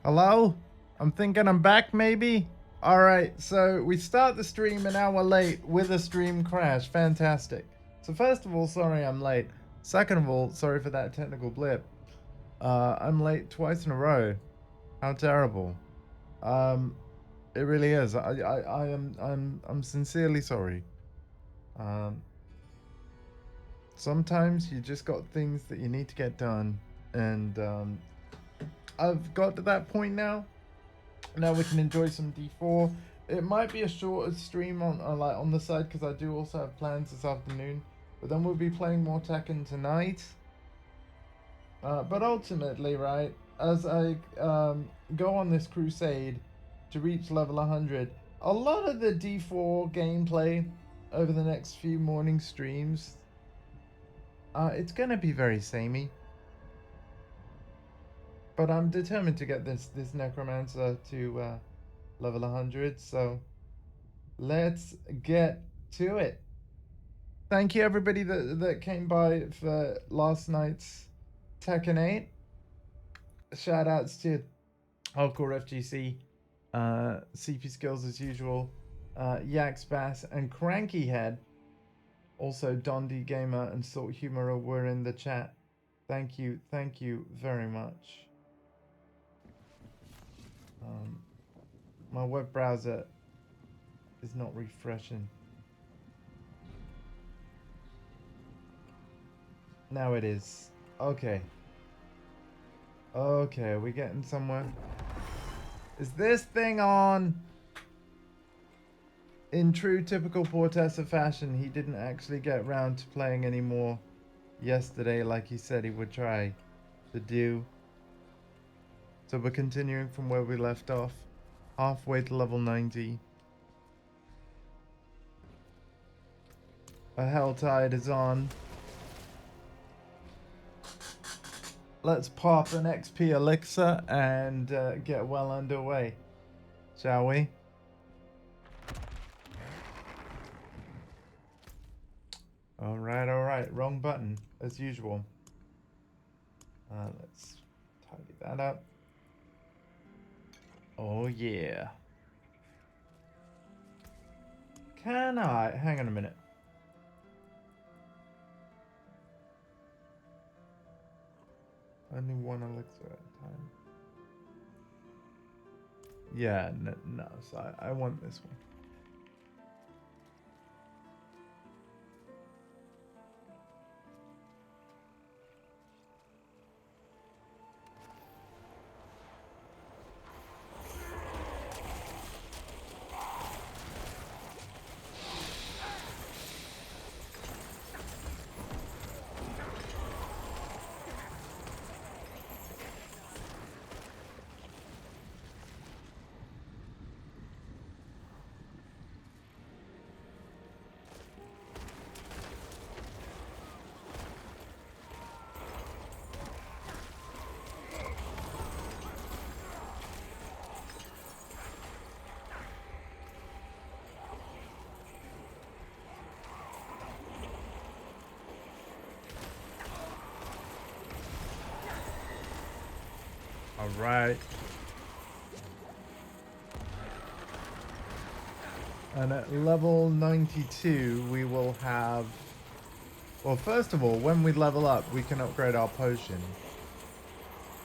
Hello? I'm thinking I'm back, maybe? Alright, so we start the stream an hour late with a stream crash. Fantastic. So first of all, sorry I'm late. Second of all, sorry for that technical blip. I'm late twice in a row. How terrible. It really is. I'm sincerely sorry. Sometimes you just got things that you need to get done, and I've got to that point now. Now we can enjoy some D4. It might be a shorter stream on the side because I do also have plans this afternoon. But then we'll be playing more Tekken tonight. But ultimately, right, as I go on this crusade to reach level 100, a lot of the D4 gameplay over the next few morning streams, it's gonna be very samey. But I'm determined to get this Necromancer to level 100, so let's get to it. Thank you everybody that came by for last night's Tekken 8. Shout outs to Hardcore FGC, CP Skills as usual, Yax Bass and Cranky Head. Also Dondi Gamer and Salt Humor were in the chat. Thank you very much. My web browser is not refreshing. Now it is. Okay. Okay, are we getting somewhere? Is this thing on? In true typical Portessa fashion, he didn't actually get round to playing anymore yesterday like he said he would try to do. So we're continuing from where we left off. Halfway to level 90. A Helltide is on. Let's pop an XP elixir and get well underway, shall we? Alright. Wrong button, as usual. Let's tidy that up. Oh yeah. Can I? Hang on a minute. Only one elixir at a time. Yeah, no, so I want this one. Alright. And at level 92, we will have... Well, first of all, when we level up, we can upgrade our potion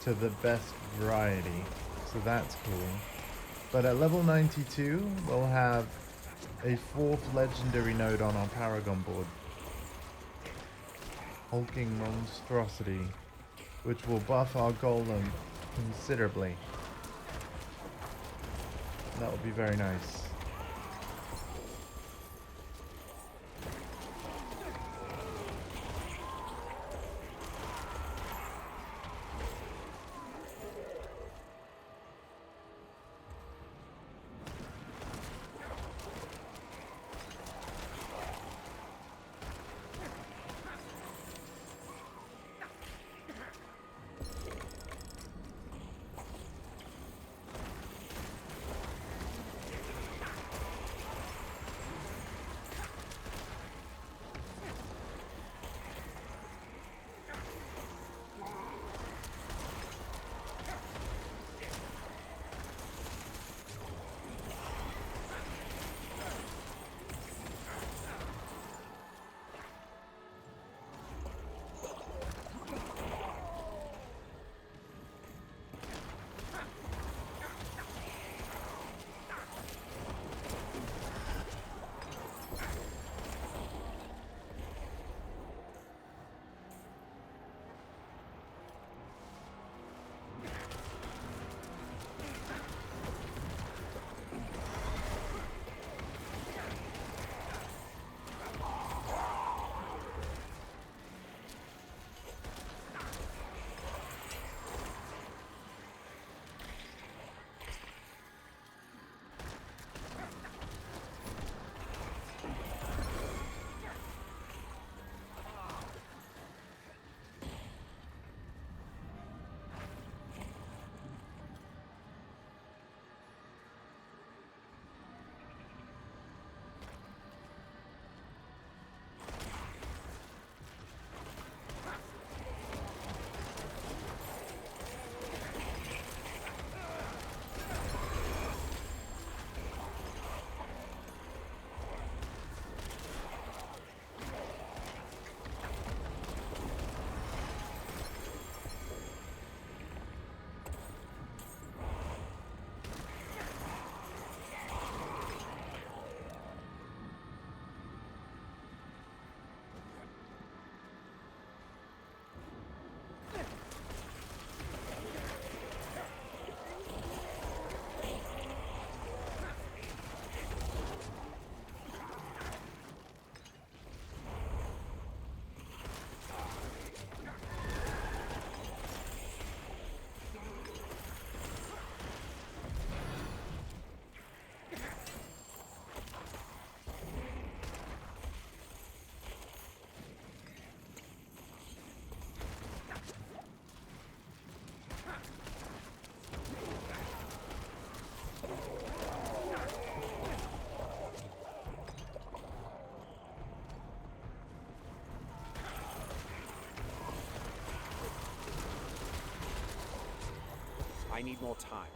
to the best variety. So that's cool. But at level 92, we'll have a 4th legendary node on our Paragon board. Hulking Monstrosity, which will buff our golem considerably. That would be very nice. I need more time.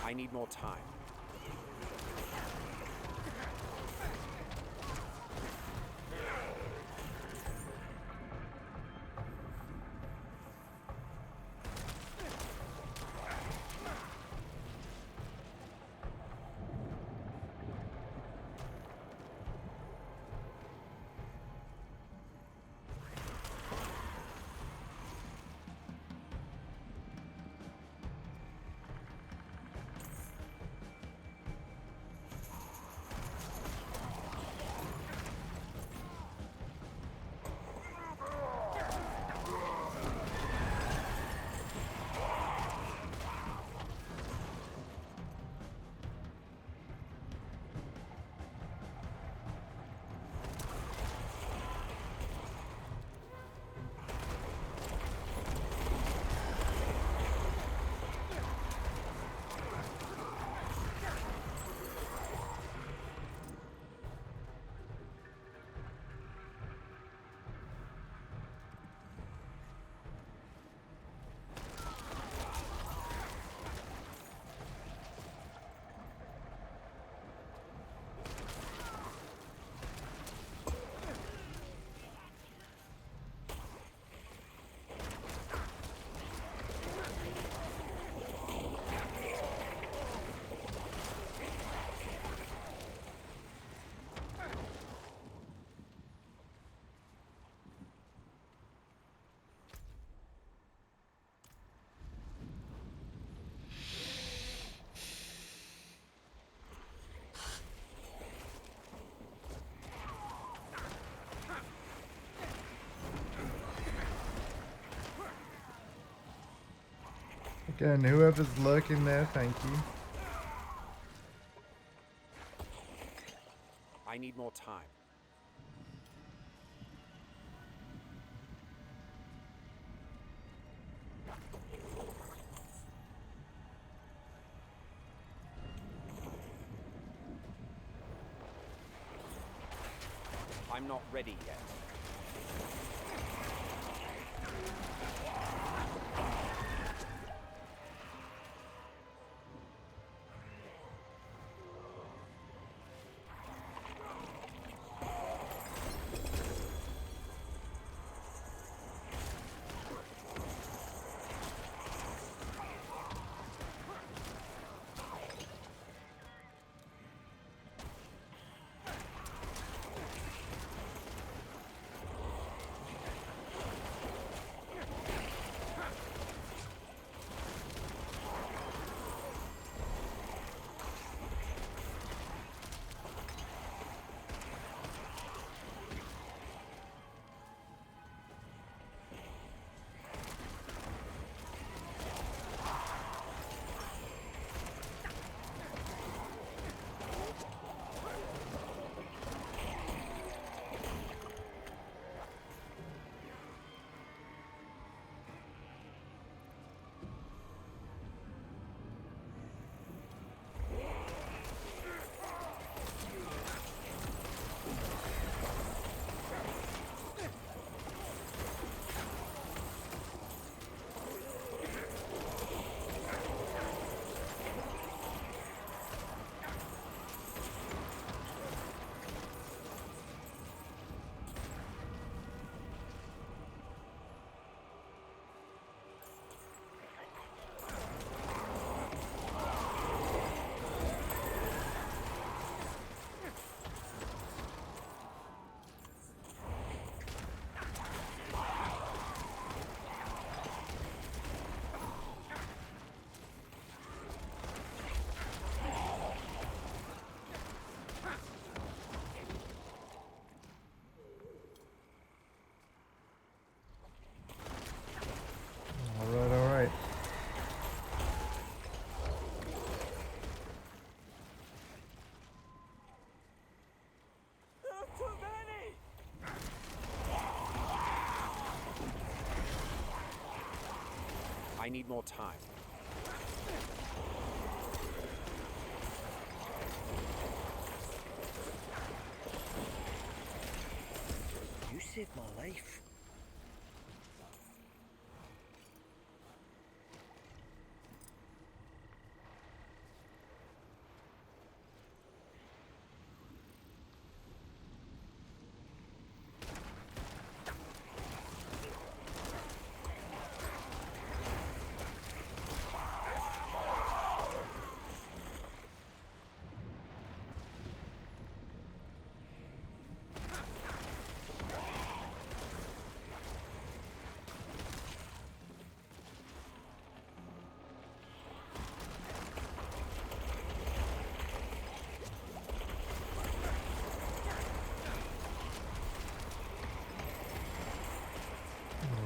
I need more time. Again, whoever's lurking there, thank you. I need more time. I'm not ready yet. I need more time. You saved my life.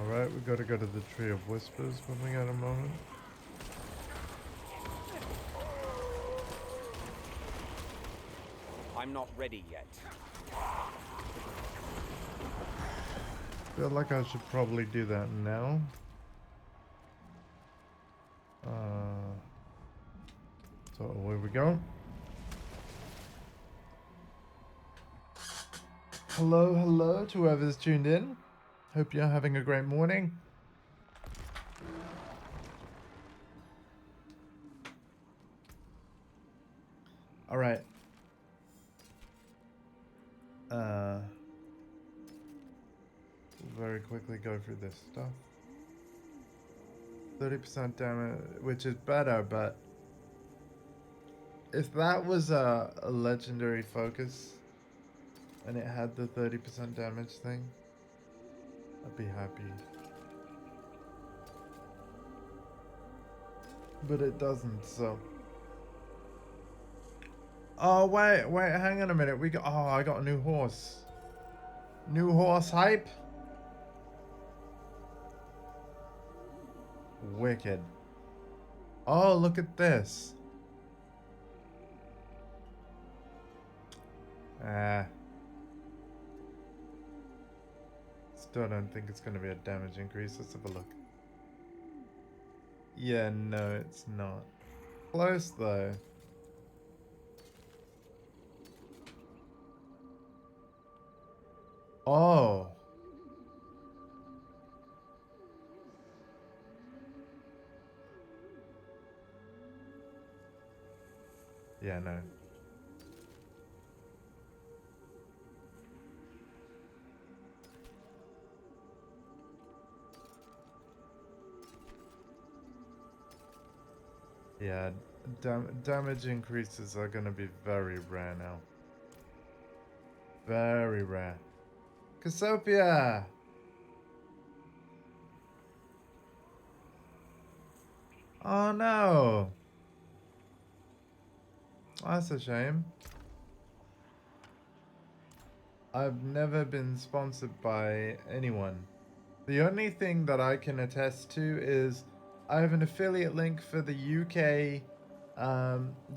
Alright, we gotta go to the Tree of Whispers when we get a moment. I'm not ready yet. Feel like I should probably do that now. So away we go. Hello, hello to whoever's tuned in. Hope you're having a great morning. All right. Very quickly go through this stuff. 30% damage, which is better, but if that was a legendary focus and it had the 30% damage thing, I'd be happy. But it doesn't, so. Oh, wait, hang on a minute. I got a new horse. New horse hype? Wicked. Oh, look at this. Still don't think it's going to be a damage increase. Let's have a look. Yeah, no, it's not. Close, though. Oh. Yeah, no. Yeah, damage increases are going to be very rare now. Very rare. Cassiopeia! Oh no! That's a shame. I've never been sponsored by anyone. The only thing that I can attest to is I have an affiliate link for the UK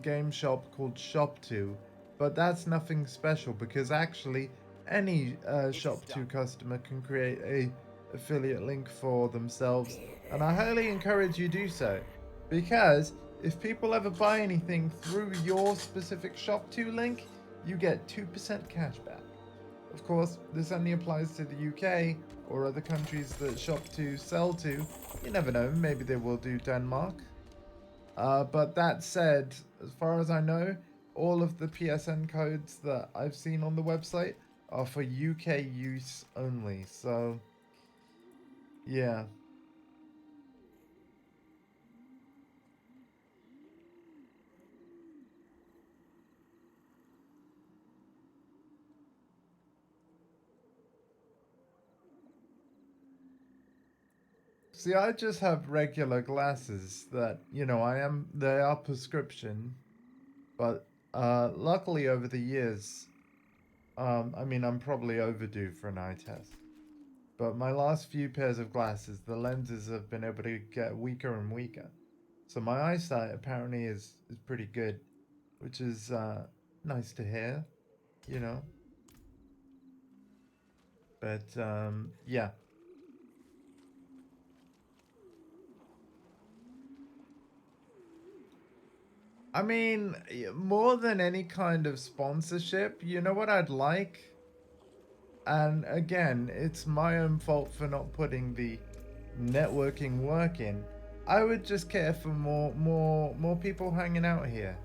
game shop called Shop2, but that's nothing special because actually any Shop2 customer can create a affiliate link for themselves, and I highly encourage you do so, because if people ever buy anything through your specific Shop2 link, you get 2% cashback. Of course, this only applies to the UK or other countries that Shop2 sell to. You never know, maybe they will do Denmark. But that said, as far as I know, all of the PSN codes that I've seen on the website are for UK use only. So, yeah. See, I just have regular glasses that, you know, they are prescription, but luckily over the years, I mean, I'm probably overdue for an eye test. But my last few pairs of glasses, the lenses have been able to get weaker and weaker. So my eyesight apparently is pretty good, which is nice to hear, you know. But yeah. I mean, more than any kind of sponsorship, you know what I'd like? And again, it's my own fault for not putting the networking work in. I would just care for more people hanging out here.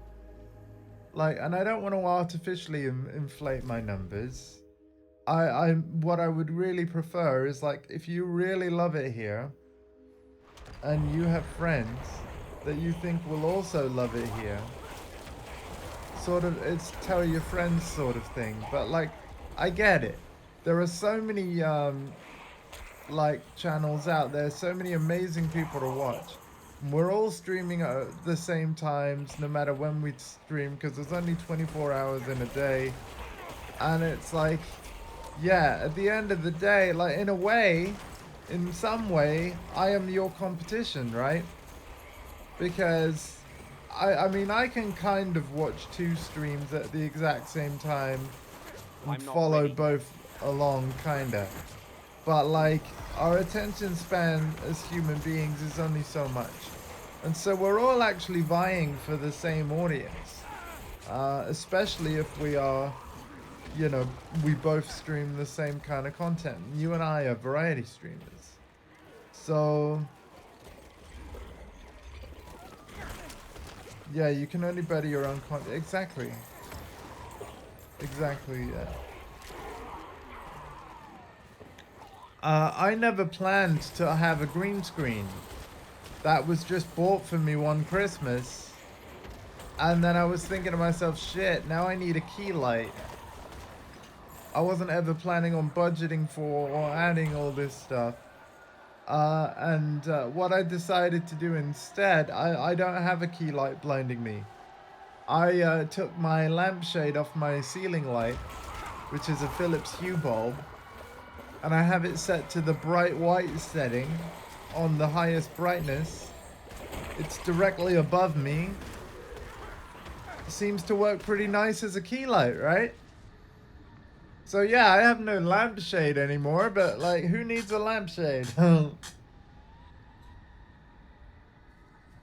Like, and I don't want to artificially inflate my numbers. What I would really prefer is, like, if you really love it here and you have friends that you think will also love it here, sort of, it's tell your friends sort of thing. But like, I get it. There are so many like channels out there, so many amazing people to watch. We're all streaming at the same times, no matter when we stream, because there's only 24 hours in a day. And it's like, yeah, at the end of the day, like, in a way, in some way, I am your competition, right? Because I mean, I can kind of watch two streams at the exact same time and I'm not follow ready. both along, kinda. But like, our attention span as human beings is only so much. And so we're all actually vying for the same audience. Especially if we are, you know, we both stream the same kind of content. You and I are variety streamers. So, yeah, you can only better your own content. Exactly. Exactly, yeah. I never planned to have a green screen. That was just bought for me one Christmas. And then I was thinking to myself, shit, now I need a key light. I wasn't ever planning on budgeting for or adding all this stuff. What I decided to do instead, I don't have a key light blinding me. I took my lampshade off my ceiling light, which is a Philips Hue bulb, and I have it set to the bright white setting on the highest brightness. It's directly above me. Seems to work pretty nice as a key light, right? So yeah, I have no lampshade anymore, but like, who needs a lampshade?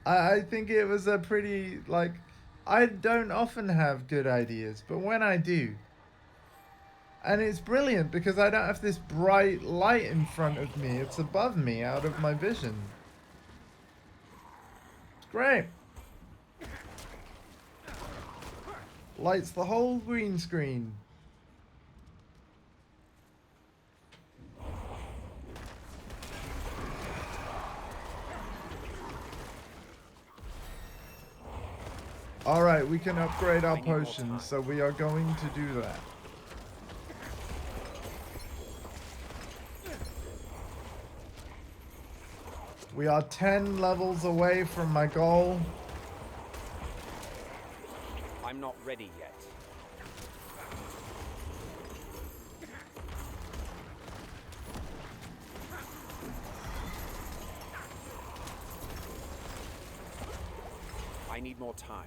I think it was a pretty, like, I don't often have good ideas, but when I do, and it's brilliant because I don't have this bright light in front of me. It's above me, out of my vision. It's great. Lights the whole green screen. Alright, we can upgrade our potions, so we are going to do that. We are 10 levels away from my goal. I'm not ready yet. I need more time.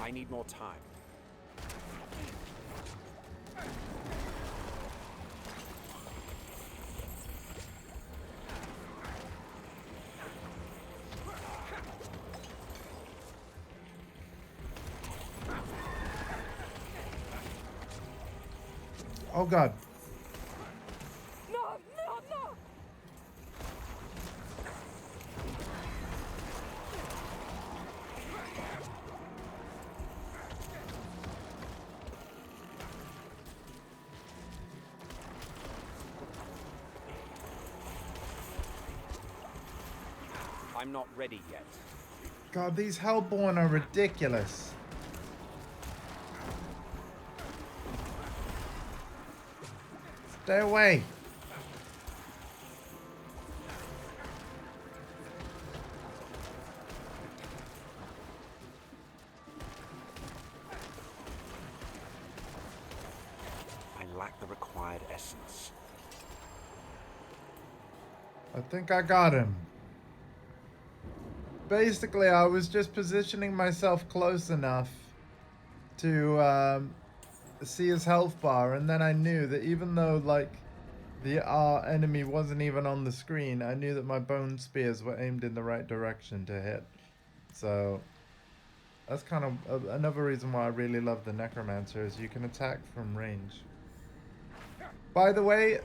I need more time. Oh god. No, no, no! I'm not ready yet. God, these Hellborn are ridiculous. Stay away. I lack the required essence. I think I got him. Basically, I was just positioning myself close enough to see his health bar, and then I knew that even though like our enemy wasn't even on the screen, I knew that my bone spears were aimed in the right direction to hit. So that's kind of another reason why I really love the Necromancer, is you can attack from range. By the way,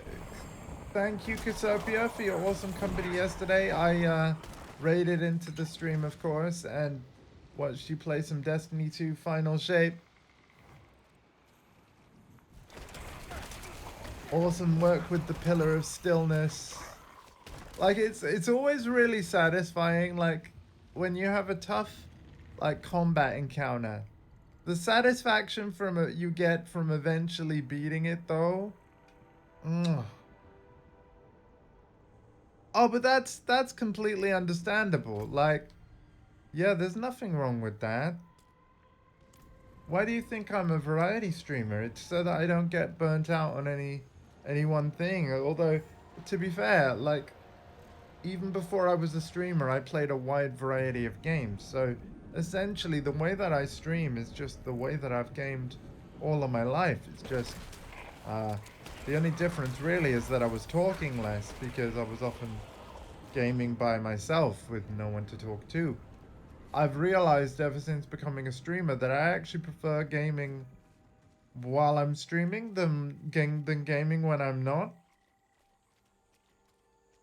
thank you, Casopia, for your awesome company yesterday. I raided into the stream, of course, and watched you play some Destiny 2 Final Shape. Awesome work with the Pillar of Stillness. Like, it's always really satisfying, like, when you have a tough, like, combat encounter. The satisfaction from you get from eventually beating it, though. Oh, but that's completely understandable. Like, yeah, there's nothing wrong with that. Why do you think I'm a variety streamer? It's so that I don't get burnt out on any one thing. Although, to be fair, like, even before I was a streamer, I played a wide variety of games. So, essentially, the way that I stream is just the way that I've gamed all of my life. It's just, the only difference really is that I was talking less because I was often gaming by myself with no one to talk to. I've realized ever since becoming a streamer that I actually prefer gaming while I'm streaming than gaming when I'm not.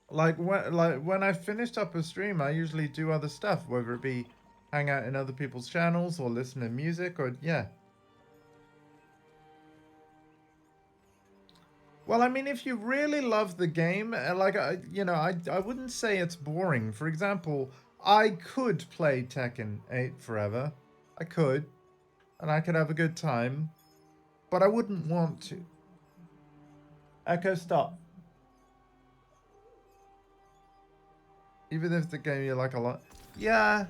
Like when I finished up a stream, I usually do other stuff, whether it be hang out in other people's channels or listen to music or yeah. Well, I mean, if you really love the game, like, I wouldn't say it's boring. For example, I could play Tekken 8 forever. I could. And I could have a good time. But I wouldn't want to. Echo, stop. Even if the game you like a lot. Yeah.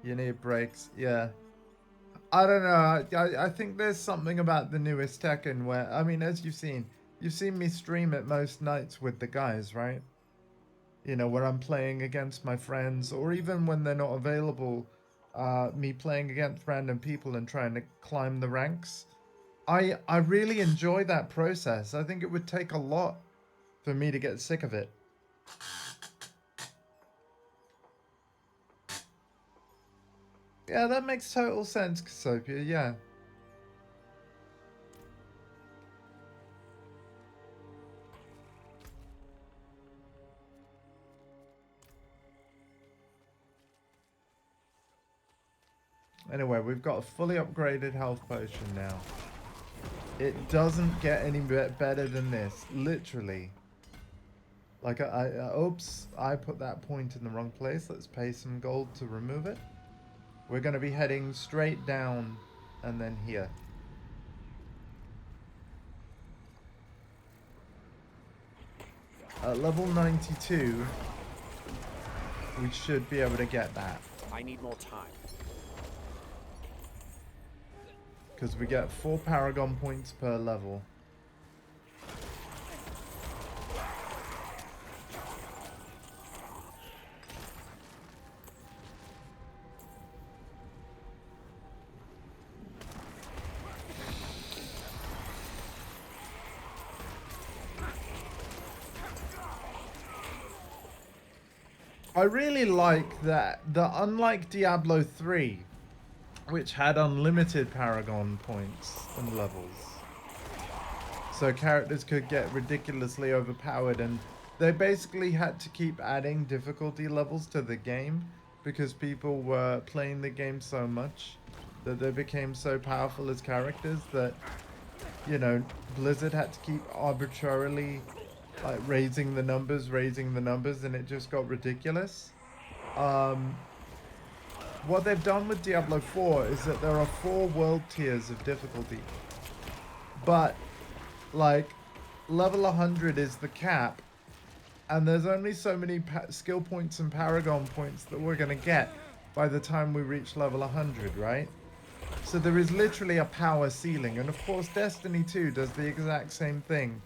You need breaks. Yeah. I don't know. I think there's something about the newest Tekken where, I mean, as you've seen me stream it most nights with the guys, right? You know, where I'm playing against my friends, or even when they're not available, me playing against random people and trying to climb the ranks. I really enjoy that process. I think it would take a lot for me to get sick of it. Yeah, that makes total sense, Casopia, yeah. Anyway, we've got a fully upgraded health potion now. It doesn't get any better than this, literally. Like, oops, I put that point in the wrong place. Let's pay some gold to remove it. We're going to be heading straight down and then here. At level 92, we should be able to get that. I need more time. Because we get 4 Paragon points per level. I really like that, unlike Diablo 3, which had unlimited Paragon points and levels, so characters could get ridiculously overpowered, and they basically had to keep adding difficulty levels to the game because people were playing the game so much that they became so powerful as characters that, you know, Blizzard had to keep arbitrarily like raising the numbers, and it just got ridiculous. What they've done with Diablo 4 is that there are 4 world tiers of difficulty, but like level 100 is the cap, and there's only so many skill points and Paragon points that we're gonna get by the time we reach level 100, right? So there is literally a power ceiling, and of course Destiny 2 does the exact same thing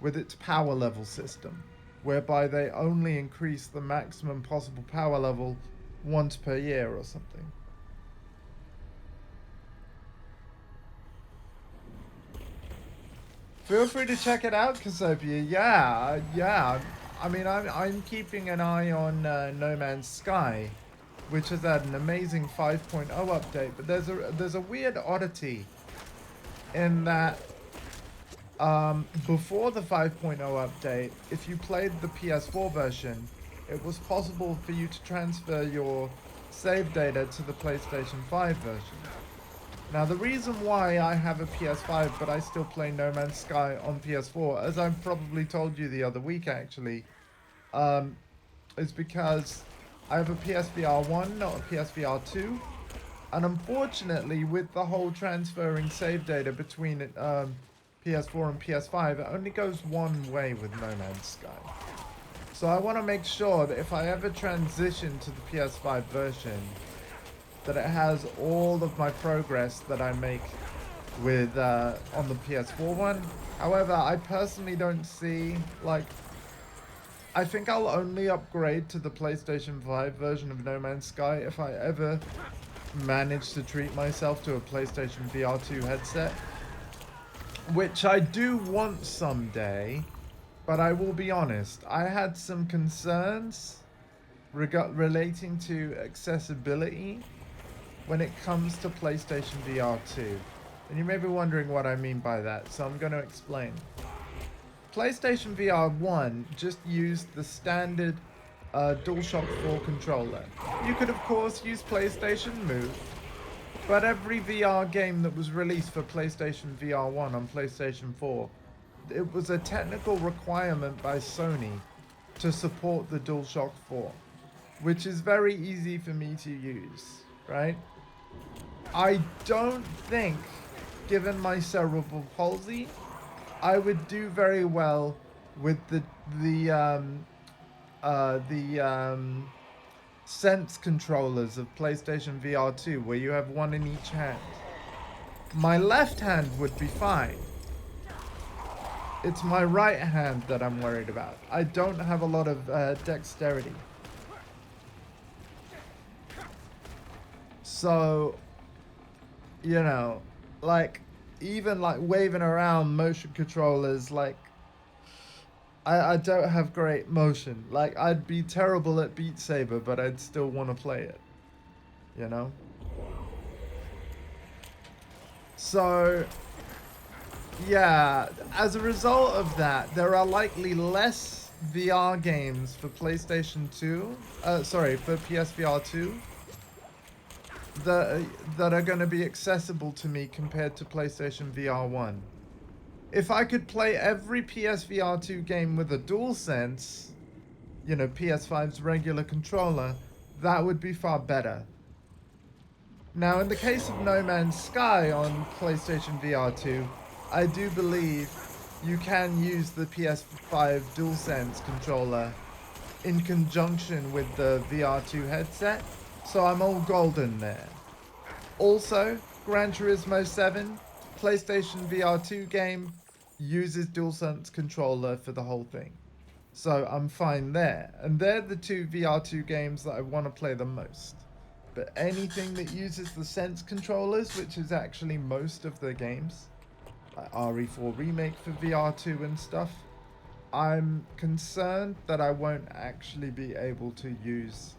with its power level system, whereby they only increase the maximum possible power level once per year or something. Feel free to check it out, Casopia. Yeah. I mean, I'm keeping an eye on No Man's Sky, which has had an amazing 5.0 update. But there's a weird oddity in that before the 5.0 update, if you played the PS4 version, it was possible for you to transfer your save data to the PlayStation 5 version. Now, the reason why I have a PS5 but I still play No Man's Sky on PS4, as I've probably told you the other week actually, is because I have a PSVR 1, not a PSVR 2. And unfortunately, with the whole transferring save data between PS4 and PS5, it only goes one way with No Man's Sky. So I want to make sure that if I ever transition to the PS5 version, that it has all of my progress that I make with on the PS4 one. However, I personally don't see, like, I think I'll only upgrade to the PlayStation 5 version of No Man's Sky if I ever manage to treat myself to a PlayStation VR 2 headset, which I do want someday. But I will be honest, I had some concerns relating to accessibility when it comes to PlayStation VR 2. And you may be wondering what I mean by that, so I'm going to explain. PlayStation VR 1 just used the standard DualShock 4 controller. You could, of course, use PlayStation Move, but every VR game that was released for PlayStation VR 1 on PlayStation 4, it was a technical requirement by Sony to support the DualShock 4, which is very easy for me to use, right? I don't think, given my cerebral palsy, I would do very well with the Sense controllers of PlayStation VR 2, where you have one in each hand. My left hand would be fine. It's my right hand that I'm worried about. I don't have a lot of dexterity. So, you know, like, even like waving around motion controllers, like, I don't have great motion. Like, I'd be terrible at Beat Saber, but I'd still want to play it, you know? So, yeah, as a result of that, there are likely less VR games for PlayStation 2, for PSVR 2, that are going to be accessible to me compared to PlayStation VR 1. If I could play every PSVR 2 game with a DualSense, you know, PS5's regular controller, that would be far better. Now, in the case of No Man's Sky on PlayStation VR 2, I do believe you can use the PS5 DualSense controller in conjunction with the VR 2 headset, so I'm all golden there. Also, Gran Turismo 7, PlayStation VR 2 game, uses DualSense controller for the whole thing. So I'm fine there. And they're the two VR 2 games that I want to play the most. But anything that uses the Sense controllers, which is actually most of the games, like RE4 Remake for VR 2 and stuff, I'm concerned that I won't actually be able to use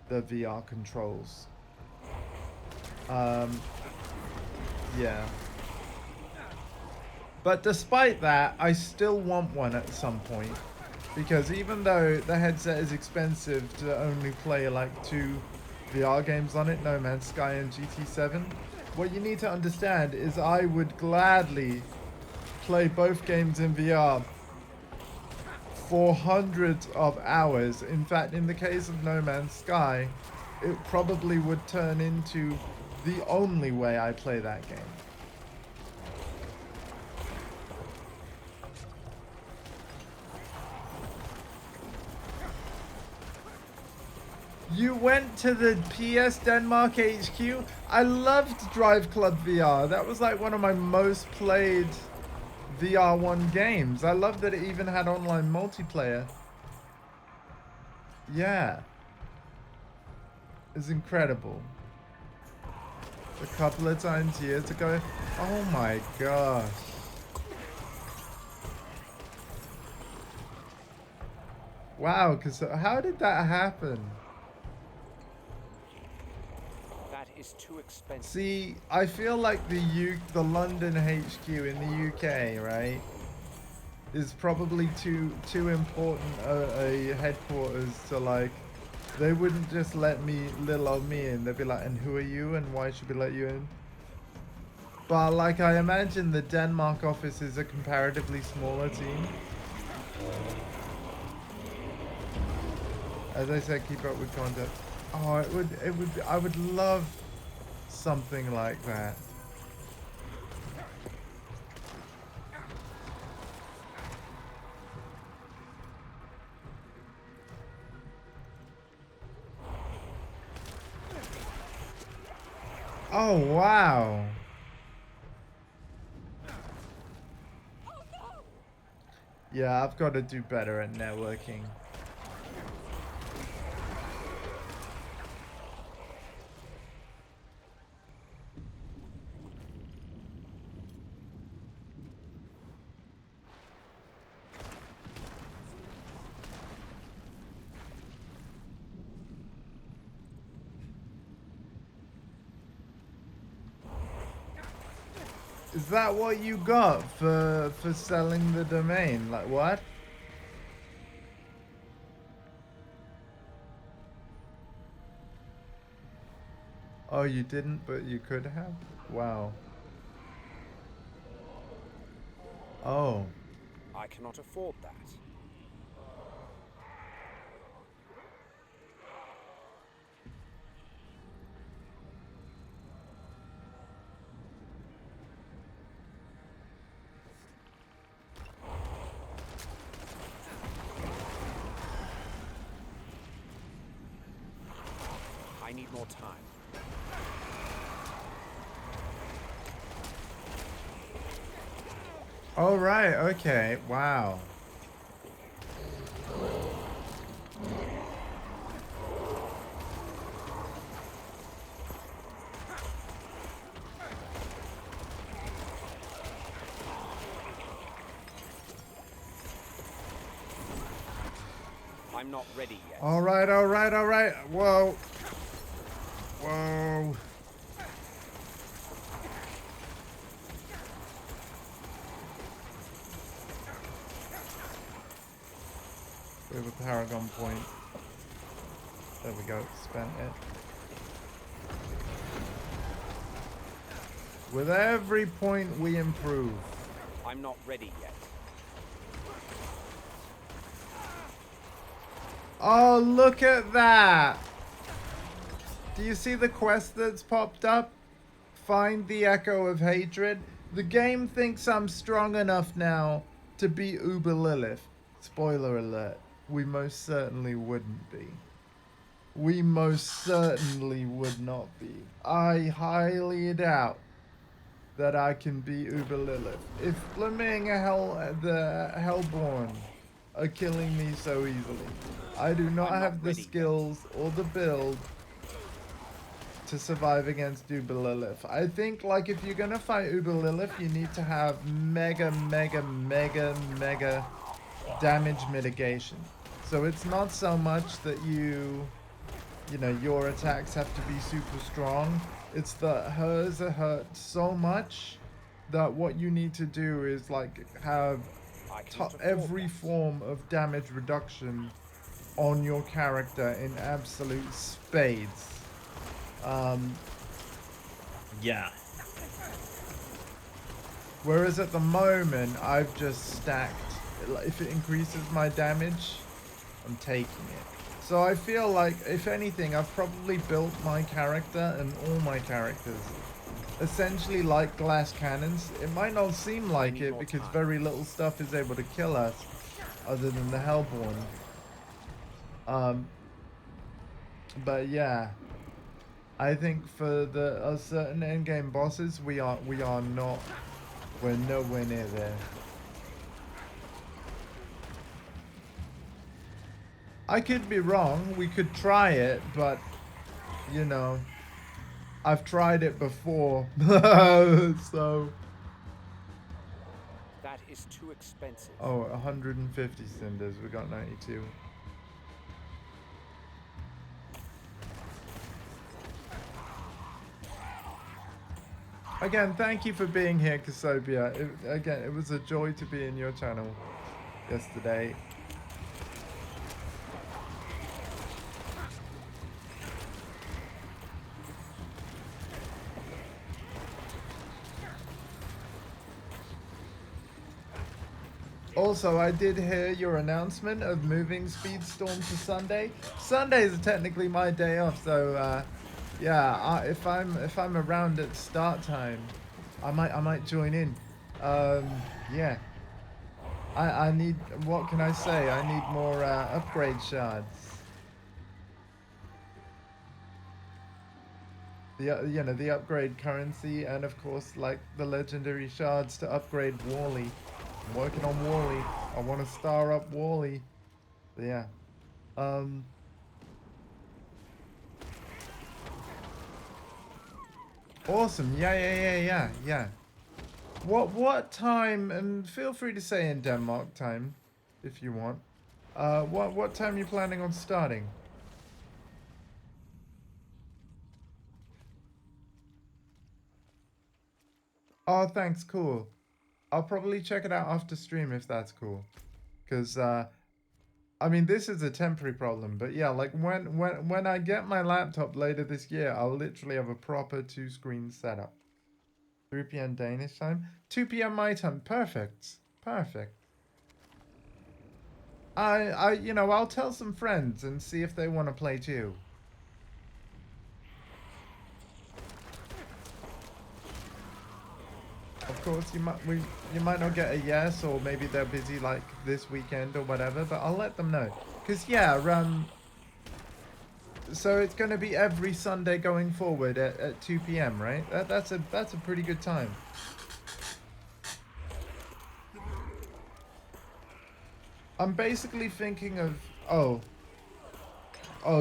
the VR controls. Yeah. But despite that, I still want one at some point. Because even though the headset is expensive to only play like 2 VR games on it, No Man's Sky and GT7, what you need to understand is I would gladly play both games in VR for hundreds of hours. In fact, in the case of No Man's Sky, it probably would turn into the only way I play that game. You went to the PS Denmark HQ? I loved Drive Club VR. That was like one of my most played VR1 games. I love that it even had online multiplayer. Yeah. It's incredible. A couple of times years ago. Oh my gosh. Wow, because how did that happen? That is too expensive. See, I feel like the London HQ in the UK, right, is probably too important a headquarters to like. They wouldn't just let me, little old me, in. They'd be like, and who are you, and why should we let you in? But like, I imagine the Denmark office is a comparatively smaller team. As I said, keep up with content. Oh, I would love something like that. Oh, wow. Yeah, I've got to do better at networking. Is that what you got for selling the domain? Like what? Oh, you didn't, but you could have? Wow. Oh. I cannot afford that. I need more time. Oh, right. Okay. Wow. I'm not ready yet. All right. All right. All right. Whoa. Whoa. We have a Paragon point. There we go. Spent it. With every point we improve. I'm not ready yet. Oh, look at that! Do you see the quest that's popped up? Find the Echo of Hatred. The game thinks I'm strong enough now to beat Uber Lilith. Spoiler alert, we most certainly wouldn't be. We most certainly would not be. I highly doubt that I can beat Uber Lilith. If Fleming the Hellborn are killing me so easily, I do not have the skills or the build to survive against Uber Lilith. I think, like, if you're gonna fight Uber Lilith, you need to have mega damage mitigation. So it's not so much that you know, your attacks have to be super strong. It's that hers are hurt so much that what you need to do is, like, have every form of damage reduction on your character in absolute spades. Yeah. Whereas at the moment, I've just stacked. If it increases my damage, I'm taking it. So I feel like, if anything, I've probably built my character and all my characters essentially like glass cannons. It might not seem like it because very little stuff is able to kill us other than the Hellborn. But yeah, I think for certain endgame bosses, we're nowhere near there. I could be wrong. We could try it, but you know, I've tried it before, so. That is too expensive. Oh, 150 cinders. We got 92. Again, thank you for being here, Kasobia. Again, it was a joy to be in your channel yesterday. Also, I did hear your announcement of moving Speedstorm to Sunday. Sundays are technically my day off, so yeah, if I'm around at start time, I might join in. Yeah, I need, what can I say? I need more upgrade shards. The you know, the upgrade currency, and of course like the legendary shards to upgrade Wally. I'm working on Wally. I want to star up Wally. But yeah. Awesome. Yeah. What time, and feel free to say in Denmark time if you want. What time are you planning on starting? Oh, thanks. Cool. I'll probably check it out after stream if that's cool. Cause I mean, this is a temporary problem, but yeah, like when I get my laptop later this year, I'll literally have a proper 2-screen setup. 3 p.m. Danish time, 2 p.m. my time. Perfect. Perfect. You know, I'll tell some friends and see if they want to play too. Of course, you might not get a yes, or maybe they're busy like this weekend or whatever, but I'll let them know. Cause yeah, so it's gonna be every Sunday going forward at 2 p.m. right? That's a pretty good time. I'm basically thinking of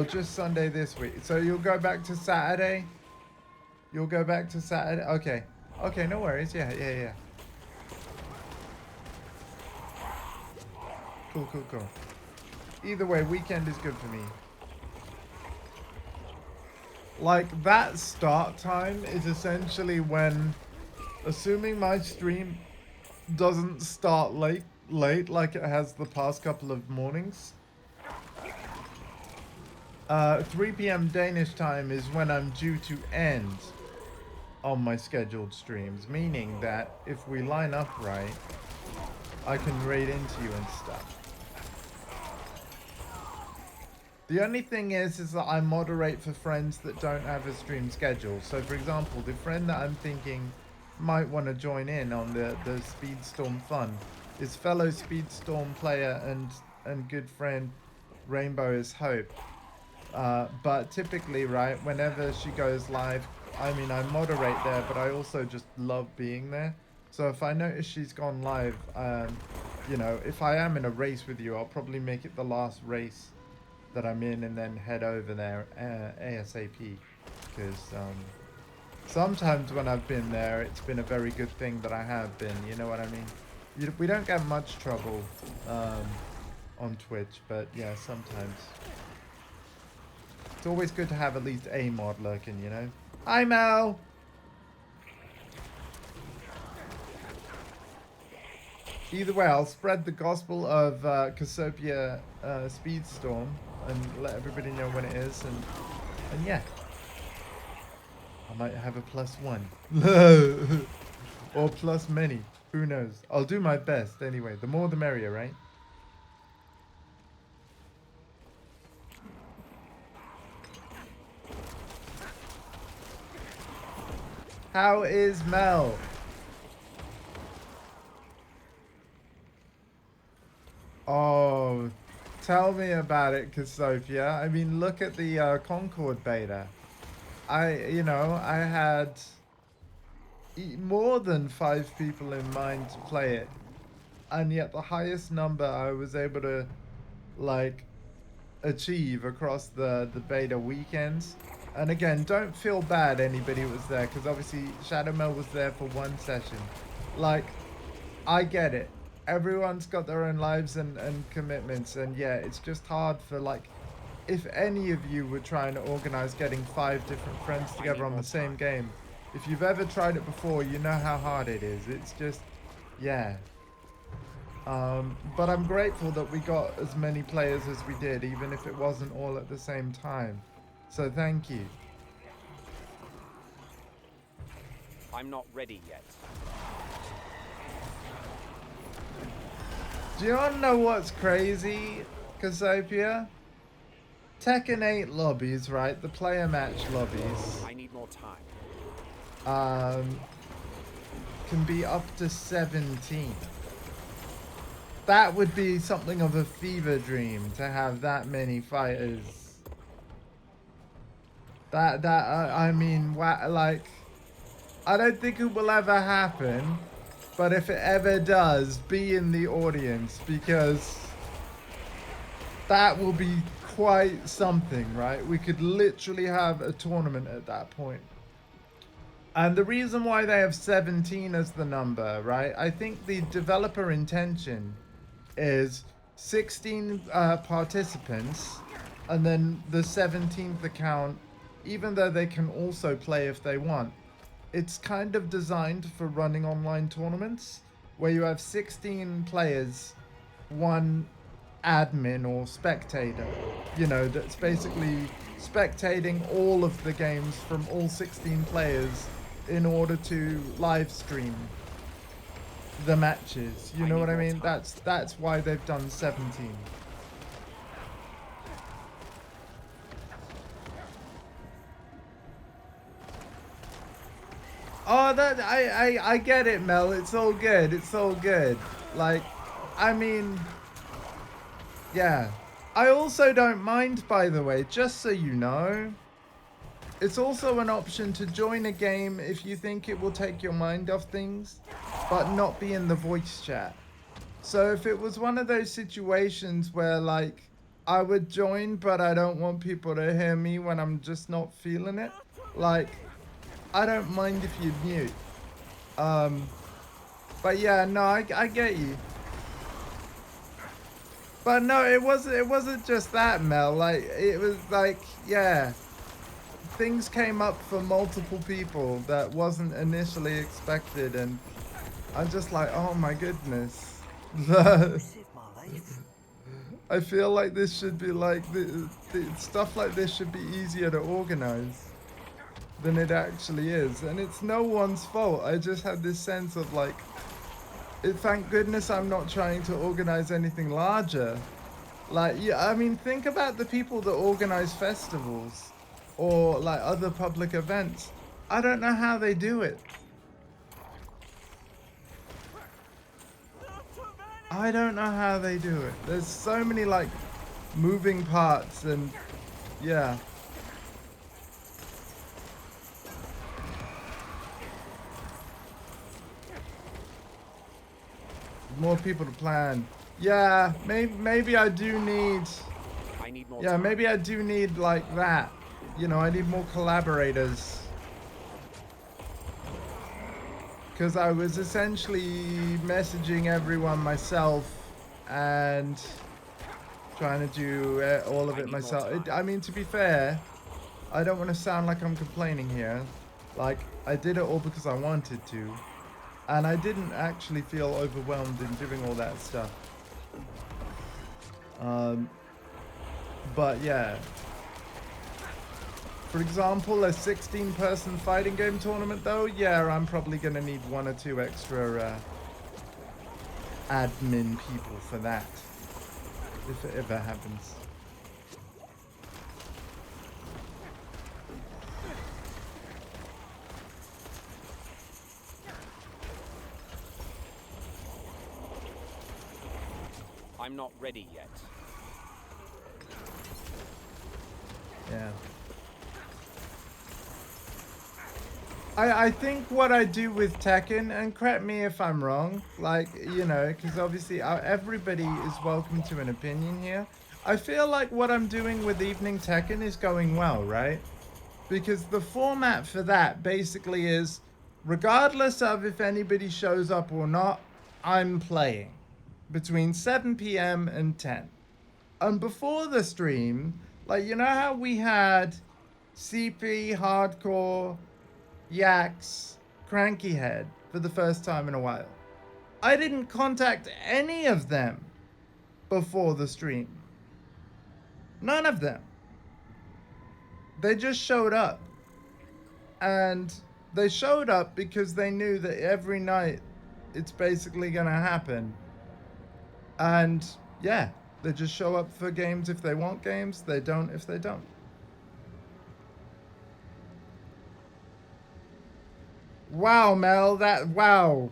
just Sunday this week. So you'll go back to Saturday. You'll go back to Saturday. Okay. Okay, no worries. Yeah. Cool. Either way, weekend is good for me. Like, that start time is essentially when, assuming my stream doesn't start late like it has the past couple of mornings. 3 p.m. Danish time is when I'm due to end on my scheduled streams, meaning that if we line up right, I can raid into you and stuff. The only thing is that I moderate for friends that don't have a stream schedule. So for example, the friend that I'm thinking might want to join in on the Speedstorm fun is fellow Speedstorm player and good friend Rainbow is Hope. But typically, right, whenever she goes live, I mean, I moderate there, but I also just love being there. So if I notice she's gone live, you know, if I am in a race with you, I'll probably make it the last race that I'm in and then head over there ASAP. Because sometimes when I've been there, it's been a very good thing that I have been, you know what I mean? We don't get much trouble on Twitch, but yeah, sometimes. It's always good to have at least a mod lurking, you know? Hi, Mel! Either way, I'll spread the gospel of Cassiopeia Speedstorm and let everybody know when it is, and yeah. I might have a +1. Or plus many. Who knows? I'll do my best anyway. The more the merrier, right? How is Mel? Oh, tell me about it, Cassiopeia. I mean, look at the Concord beta. You know, I had more than 5 people in mind to play it, and yet the highest number I was able to like achieve across the beta weekends. And again, don't feel bad anybody who was there, because obviously Shadowmel was there for 1 session. Like, I get it, everyone's got their own lives and commitments, and yeah, it's just hard for, like, if any of you were trying to organize getting 5 different friends together on the same game, If you've ever tried it before, you know how hard it is. It's just, yeah. But I'm grateful that we got as many players as we did, even if it wasn't all at the same time. So thank you. I'm not ready yet. Do you want to know what's crazy, Cassiopeia? Tekken 8 lobbies, right? The player match lobbies. I need more time. Can be up to 17. That would be something of a fever dream to have that many fighters. I mean, like, I don't think it will ever happen, but if it ever does, be in the audience, because that will be quite something, right? We could literally have a tournament at that point. And the reason why they have 17 as the number, right? I think the developer intention is 16 participants, and then the 17th account, even though they can also play if they want, it's kind of designed for running online tournaments where you have 16 players, one admin or spectator, you know, that's basically spectating all of the games from all 16 players in order to live stream the matches. You know what I mean? That's why they've done 17. Oh, that I get it, Mel. It's all good. It's all good. Like, I mean, yeah. I also don't mind, by the way, just so you know. It's also an option to join a game if you think it will take your mind off things, but not be in the voice chat. So if it was one of those situations where, like, I would join, but I don't want people to hear me when I'm just not feeling it, like, I don't mind if you mute. But yeah, no, I get you. But no, it wasn't just that, Mel. Like, it was like, yeah. Things came up for multiple people that wasn't initially expected, and I'm just like, oh my goodness. I feel like this should be like, stuff like this should be easier to organize than it actually is. And it's no one's fault. I just had this sense of like, thank goodness I'm not trying to organize anything larger. Like, yeah, I mean, think about the people that organize festivals or like other public events. I don't know how they do it. I don't know how they do it. There's so many like moving parts, and yeah. More people to plan. Yeah, maybe I do need. I need more Yeah, time. maybe I do need like that. You know, I need more collaborators. Because I was essentially messaging everyone myself and trying to do all of it myself. I mean, to be fair, I don't want to sound like I'm complaining here. Like, I did it all because I wanted to. And I didn't actually feel overwhelmed in doing all that stuff. But yeah. For example, a 16-person fighting game tournament, though, yeah, I'm probably going to need 1 or 2 extra admin people for that, if it ever happens. I'm not ready yet. Yeah. I think what I do with Tekken, and correct me if I'm wrong, like, you know, because obviously everybody is welcome to an opinion here. I feel like what I'm doing with Evening Tekken is going well, right? Because the format for that basically is, regardless of if anybody shows up or not, I'm playing between 7 p.m. and 10. And before the stream, like, you know how we had CP, Hardcore, Yax, Cranky Head for the first time in a while. I didn't contact any of them before the stream. None of them. They just showed up. And they showed up because they knew that every night it's basically gonna happen. And yeah, they just show up for games if they want games. They don't if they don't. Wow, Mel, that wow.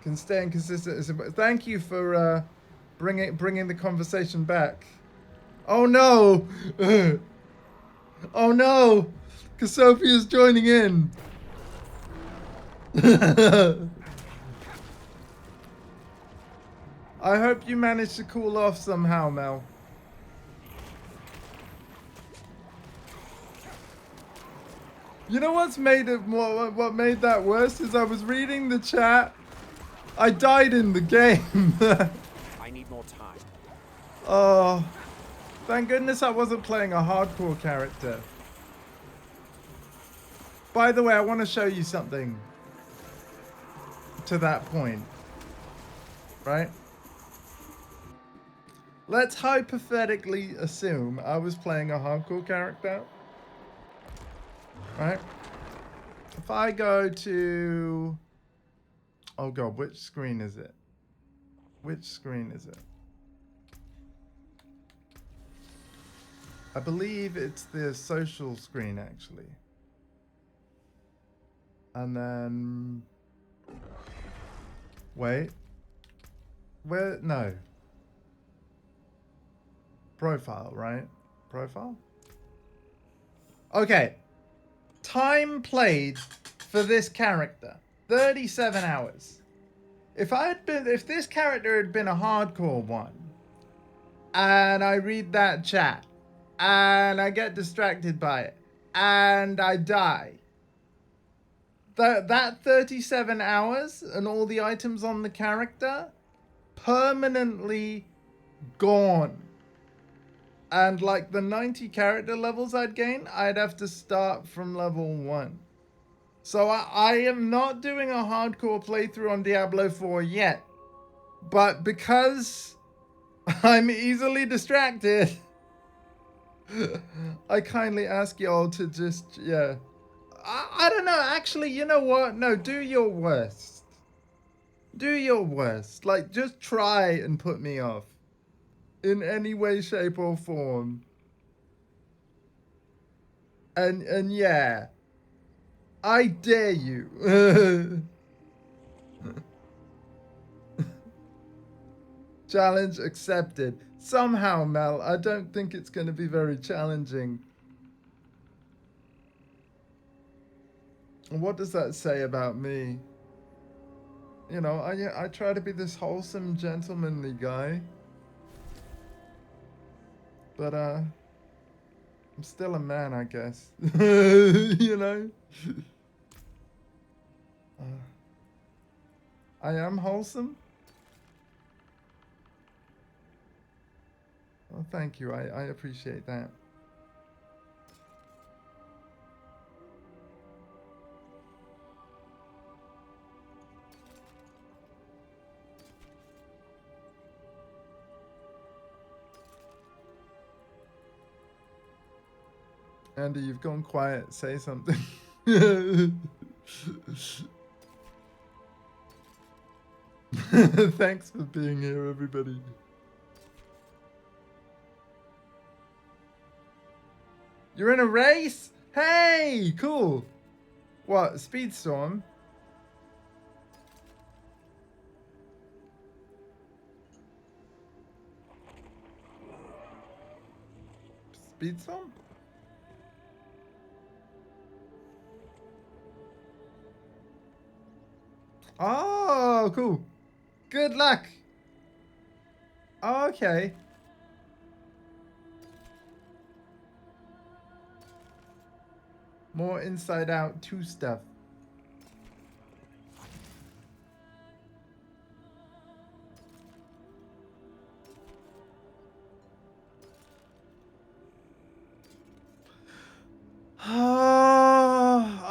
Can stay inconsistent. Thank you for bringing the conversation back. Oh no! Oh no! Casophia's joining in. I hope you managed to cool off somehow, Mel. You know what's made it more? What made that worse is I was reading the chat. I died in the game. I need more time. Oh, thank goodness I wasn't playing a hardcore character. By the way, I want to show you something to that point. Right? Let's hypothetically assume I was playing a hardcore character. Right? If I go to... Oh god, which screen is it? Which screen is it? I believe it's the social screen, actually. And then... Wait. Where? No. Profile, right? Profile? Okay. Time played for this character. 37 hours. If this character had been a hardcore one, and I read that chat, and I get distracted by it, and I die, that 37 hours and all the items on the character, permanently gone. And like the 90 character levels I'd gain, I'd have to start from level 1. So I am not doing a hardcore playthrough on Diablo 4 yet. But because I'm easily distracted, I kindly ask y'all to just, yeah. I don't know, actually, you know what? No, do your worst. Do your worst. Like, just try and put me off. In any way, shape, or form. And yeah. I dare you. Challenge accepted. Somehow, Mel, I don't think it's going to be very challenging. What does that say about me? You know, I try to be this wholesome, gentlemanly guy. But, I'm still a man, I guess. You know? I am wholesome? Well, thank you. I appreciate that. Andy, you've gone quiet. Say something. Thanks for being here, everybody. You're in a race? Hey, cool. What, Speedstorm? Speedstorm? Oh, cool. Good luck. Okay. More Inside Out 2 stuff.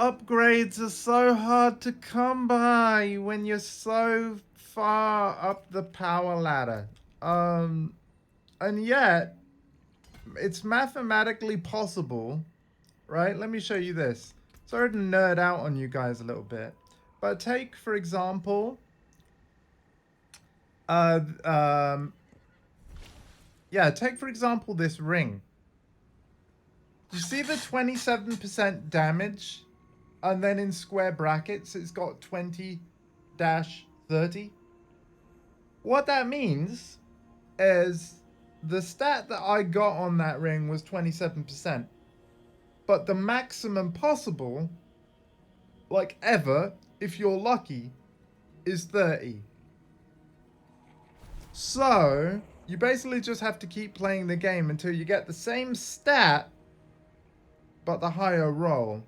upgrades are so hard to come by when you're so far up the power ladder. And yet, it's mathematically possible, right? Let me show you this. Sorry to nerd out on you guys a little bit. But take, for example, take, for example, this ring. You see the 27% damage? And then in square brackets, it's got 20-30. What that means is the stat that I got on that ring was 27%. But the maximum possible, like ever, if you're lucky, is 30. So, you basically just have to keep playing the game until you get the same stat, but the higher roll.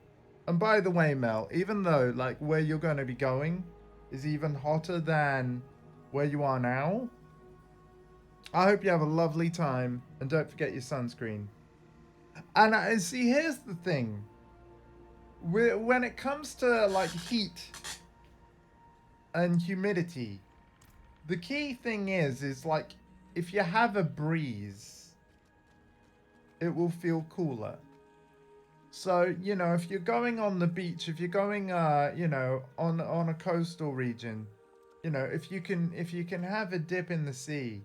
And by the way, Mel, even though, like, where you're going to be going is even hotter than where you are now, I hope you have a lovely time, and don't forget your sunscreen. And see, here's the thing. When it comes to, like, heat and humidity, the key thing is like, if you have a breeze, it will feel cooler. So, you know, if you're going on the beach, if you're going, you know, on a coastal region, you know, if you can have a dip in the sea,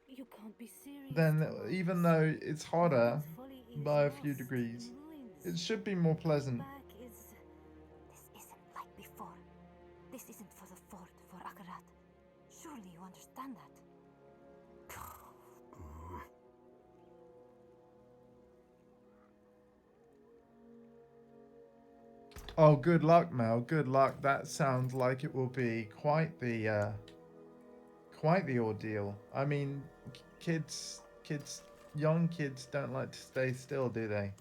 You can't be serious. then Thomas. even though it's hotter His folly is by a few lost degrees, in ruins. it should be more pleasant. Back is... This isn't like before. This isn't for the fort, for Akarat. Surely you understand that. Oh, good luck, Mel. Good luck. That sounds like it will be quite the ordeal. I mean, young kids don't like to stay still, do they?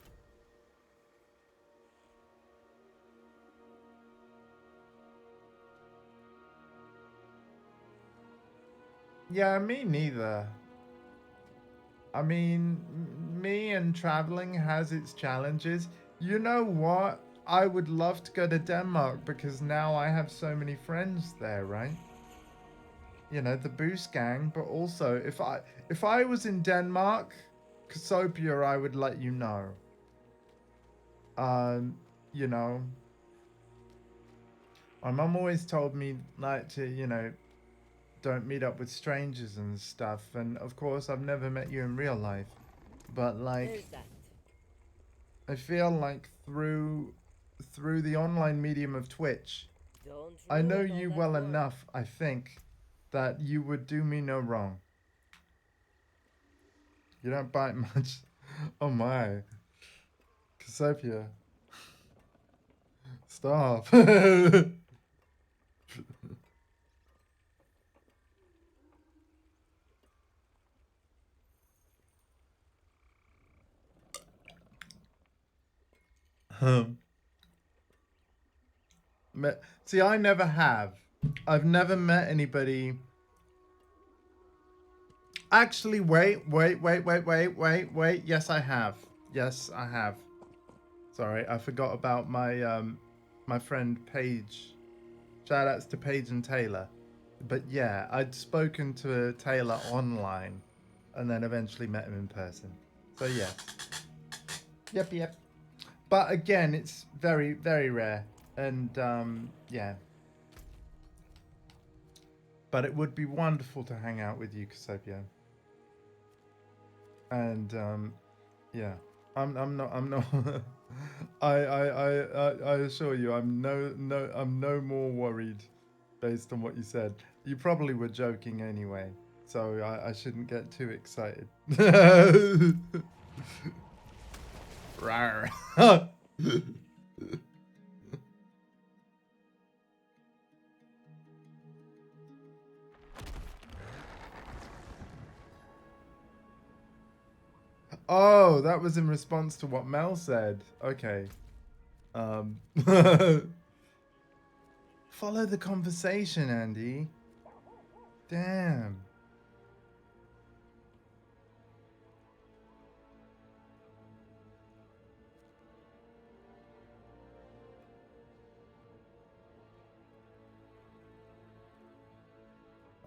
Yeah, me neither. I mean, me and traveling has its challenges. You know what? I would love to go to Denmark because now I have so many friends there, right? You know, the Boost Gang, but also if I was in Denmark, Casopia, I would let you know. You know, my mum always told me like to, you know, don't meet up with strangers and stuff. And of course, I've never met you in real life, but like, I feel like through the online medium of Twitch, I know you well enough, I think, that you would do me no wrong. You don't bite much. Oh my. Casopia. Stop. See, I never have. I've never met anybody. Actually, wait. Yes, I have. Yes, I have. Sorry, I forgot about my my friend Paige. Shoutouts to Paige and Taylor. But yeah, I'd spoken to Taylor online and then eventually met him in person. So yeah. Yep. But again, it's very, very rare. And yeah. But it would be wonderful to hang out with you, Casopia. And yeah. I'm not I assure you I'm no more worried based on what you said. You probably were joking anyway, so I shouldn't get too excited. Rawr. Oh, that was in response to what Mel said. Okay. Follow the conversation, Andy. Damn.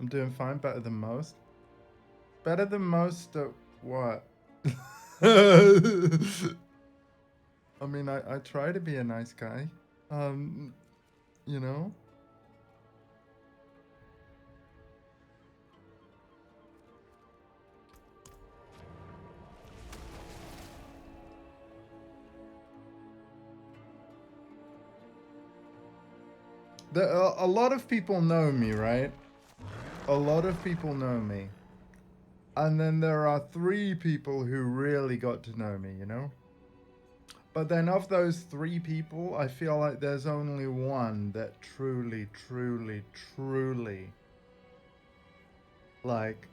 I'm doing fine. Better than most. Better than most at what? I mean, I try to be a nice guy. You know? A lot of people know me, right? A lot of people know me. And then there are 3 people who really got to know me, you know? But then of those 3 people, I feel like there's only one that truly, like,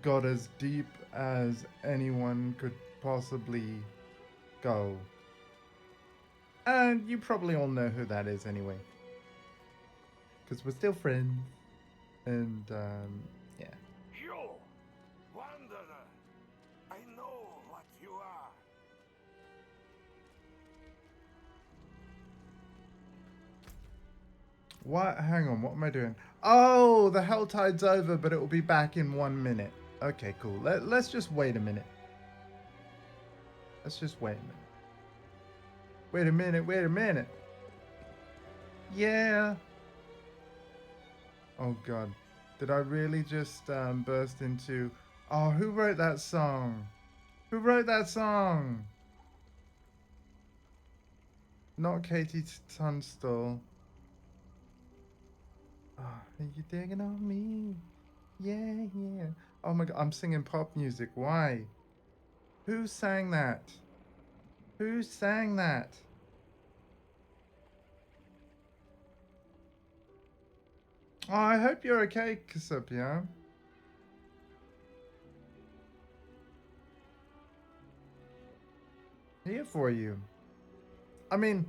got as deep as anyone could possibly go. And you probably all know who that is anyway. Because we're still friends. And, yeah. You, wanderer, I know what you are. What? Hang on, what am I doing? Oh, the hell tide's over, but it will be back in 1 minute. Okay, cool. Let's just wait a minute. Let's just wait a minute. Wait a minute. Yeah. Oh, God. Did I really just burst into... Oh, who wrote that song? Who wrote that song? Not Katie Tunstall. Oh, are you digging on me? Yeah, yeah. Oh my God, I'm singing pop music. Why? Who sang that? Who sang that? Oh, I hope you're okay, Kasupia. Here for you. I mean,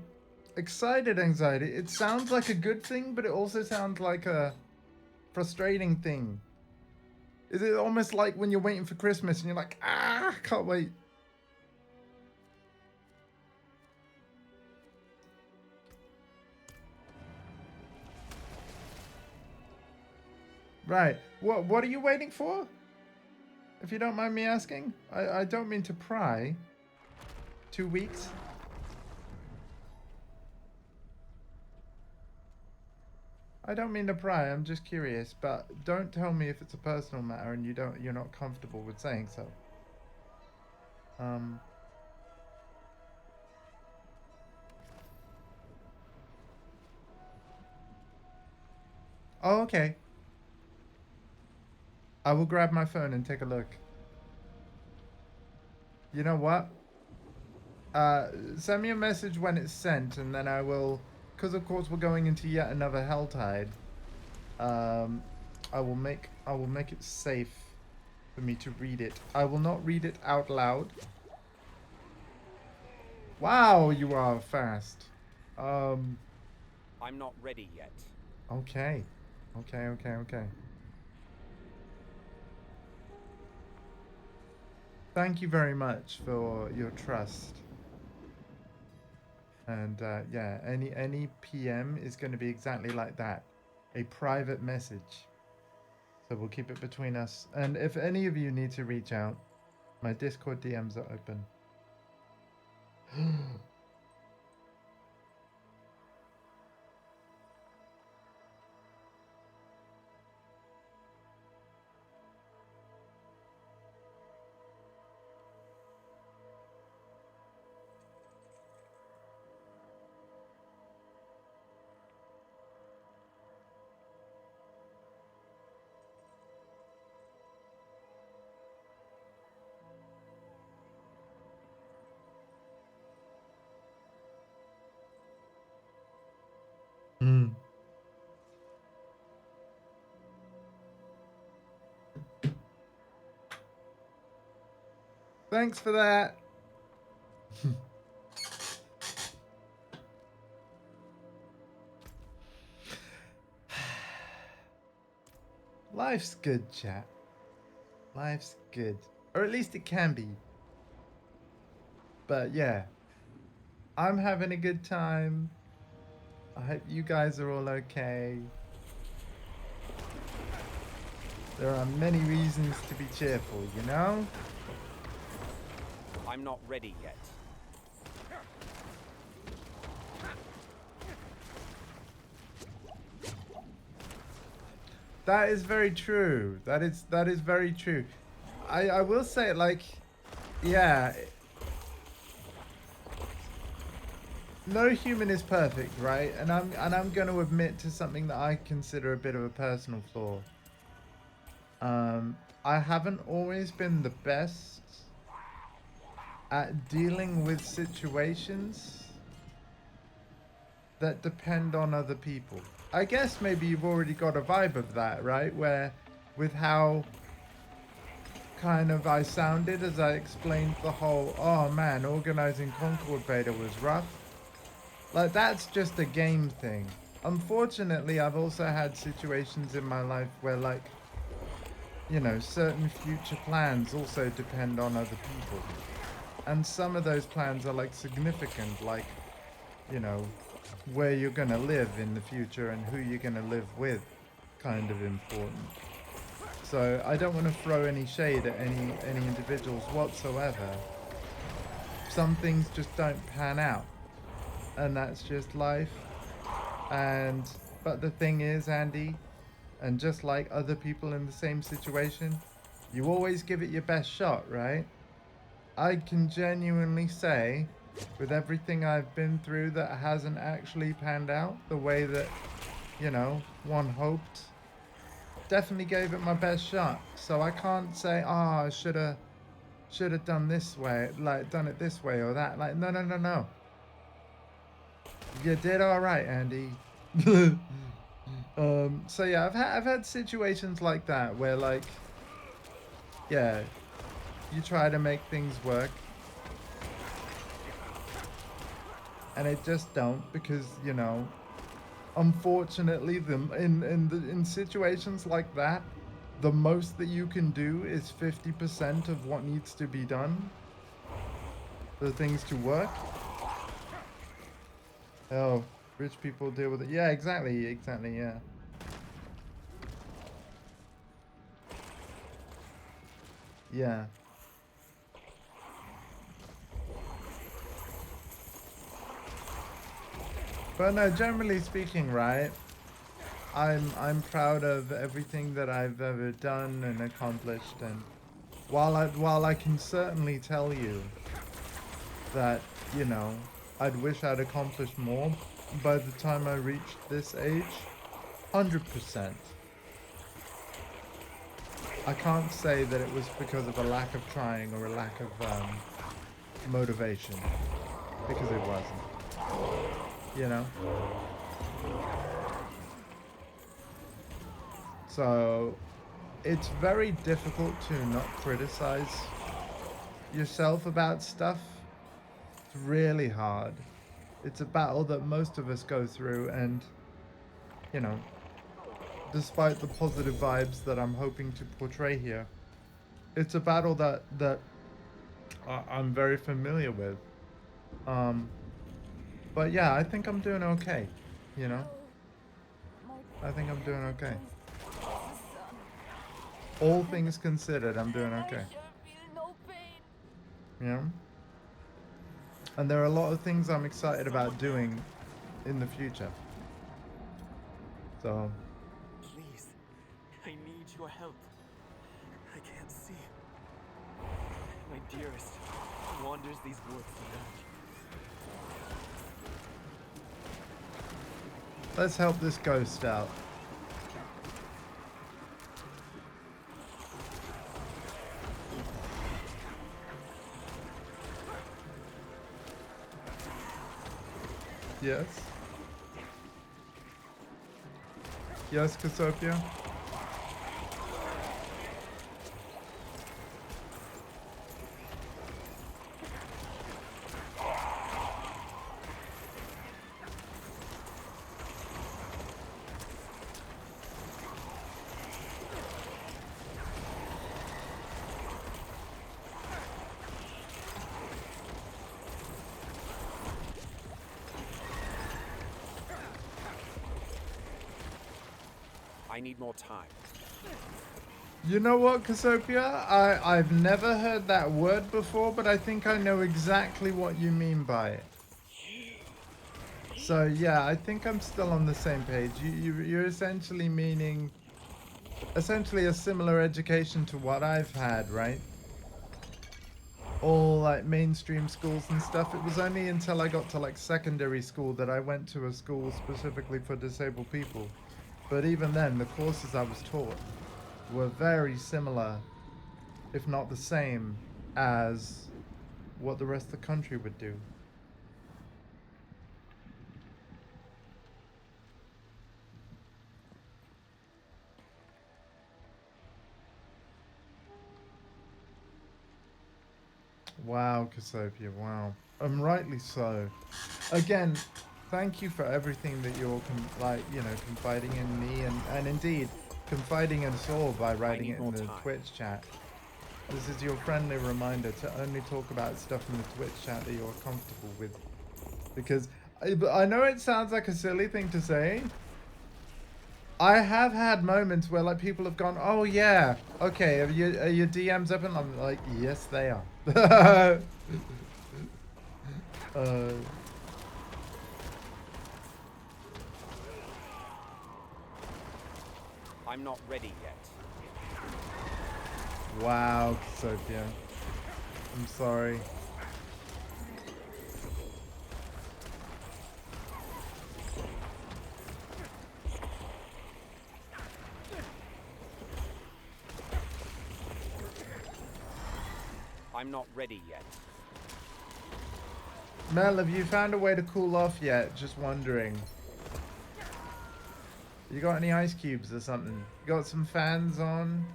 excited anxiety. It sounds like a good thing, but it also sounds like a frustrating thing. Is it almost like when you're waiting for Christmas and you're like, ah, can't wait. Right. What are you waiting for? If you don't mind me asking. I don't mean to pry. 2 weeks? I don't mean to pry, I'm just curious, but don't tell me if it's a personal matter and you're not comfortable with saying so. Oh, okay. I will grab my phone and take a look. You know what? Send me a message when it's sent, and then I will, because of course we're going into yet another Helltide. I will make it safe for me to read it. I will not read it out loud. Wow, you are fast. I'm not ready yet. Okay. Okay. Thank you very much for your trust. And yeah, any PM is going to be exactly like that. A private message. So we'll keep it between us. And if any of you need to reach out, my Discord DMs are open. Mm. Thanks for that. Life's good, chat. Life's good. Or at least it can be. But yeah. I'm having a good time. I hope you guys are all okay. There are many reasons to be cheerful, you know? I'm not ready yet. That is very true. That is very true. I will say, like, yeah, no human is perfect, right? And I'm going to admit to something that I consider a bit of a personal flaw. I haven't always been the best at dealing with situations that depend on other people. I guess maybe you've already got a vibe of that, right? Where with how kind of I sounded as I explained the whole, oh man, organizing Concord beta was rough. Like, that's just a game thing. Unfortunately, I've also had situations in my life where, like, you know, certain future plans also depend on other people. And some of those plans are, like, significant, like, you know, where you're going to live in the future and who you're going to live with, kind of important. So I don't want to throw any shade at any individuals whatsoever. Some things just don't pan out, and that's just life. But the thing is, Andy, and just like other people in the same situation, you always give it your best shot, right? I can genuinely say, with everything I've been through that hasn't actually panned out the way that, you know, one hoped, definitely gave it my best shot. So I can't say, oh, I should have done this way, like done it this way or that. Like, no. You did all right, Andy. So yeah, I've had situations like that where, like, yeah, you try to make things work and it just don't, because, you know, unfortunately, in situations like that, the most that you can do is 50% of what needs to be done for things to work. Oh, rich people deal with it. Yeah, exactly, yeah. Yeah. But no, generally speaking, right? I'm proud of everything that I've ever done and accomplished, and while I can certainly tell you that, you know, I'd wish I'd accomplished more by the time I reached this age, 100%. I can't say that it was because of a lack of trying or a lack of motivation, because it wasn't, you know? So it's very difficult to not criticize yourself about stuff. It's really hard. It's a battle that most of us go through, and, you know, despite the positive vibes that I'm hoping to portray here, it's a battle that I'm very familiar with. But yeah, I think I'm doing okay, you know? I think I'm doing okay. All things considered, I'm doing okay. You know? And there are a lot of things I'm excited about doing in the future. So, Please, I need your help. I can't see. My dearest wanders these woods alone. let's help this ghost out. Yes. Yes, Cassiopeia? I need more time. You know what, Casopia? I've never heard that word before, but I think I know exactly what you mean by it. So yeah, I think I'm still on the same page. You're essentially meaning essentially a similar education to what I've had, right? All like mainstream schools and stuff. It was only until I got to like secondary school that I went to a school specifically for disabled people. But even then, the courses I was taught were very similar, if not the same, as what the rest of the country would do. Wow, Casopia, wow. And rightly so. Again, thank you for everything that you're, confiding in me and indeed confiding in us all by writing it in the Twitch chat. This is your friendly reminder to only talk about stuff in the Twitch chat that you're comfortable with. Because I know it sounds like a silly thing to say. I have had moments where like people have gone, oh yeah, okay, are your DMs up? And I'm like, yes they are. I'm not ready yet. Wow, Sophia. I'm sorry. I'm not ready yet. Mel, have you found a way to cool off yet? Just wondering. You got any ice cubes or something? You got some fans on?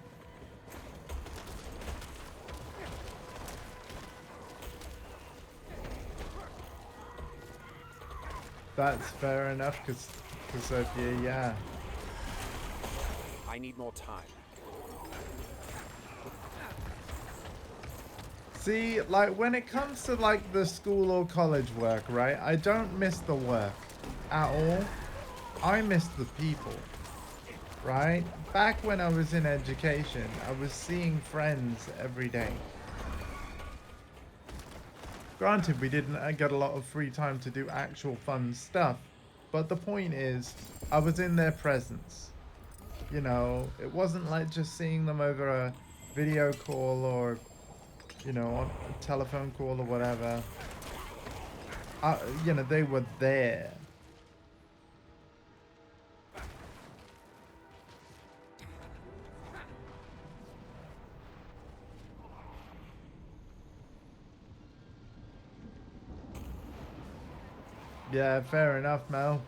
That's fair enough, because yeah. I need more time. See, like, when it comes to, like, the school or college work, right? I don't miss the work at all. I miss the people, right? Back when I was in education, I was seeing friends every day. Granted, we didn't get a lot of free time to do actual fun stuff, but the point is, I was in their presence. You know, it wasn't like just seeing them over a video call or, you know, on a telephone call or whatever. You know, they were there. Yeah, fair enough, Mel.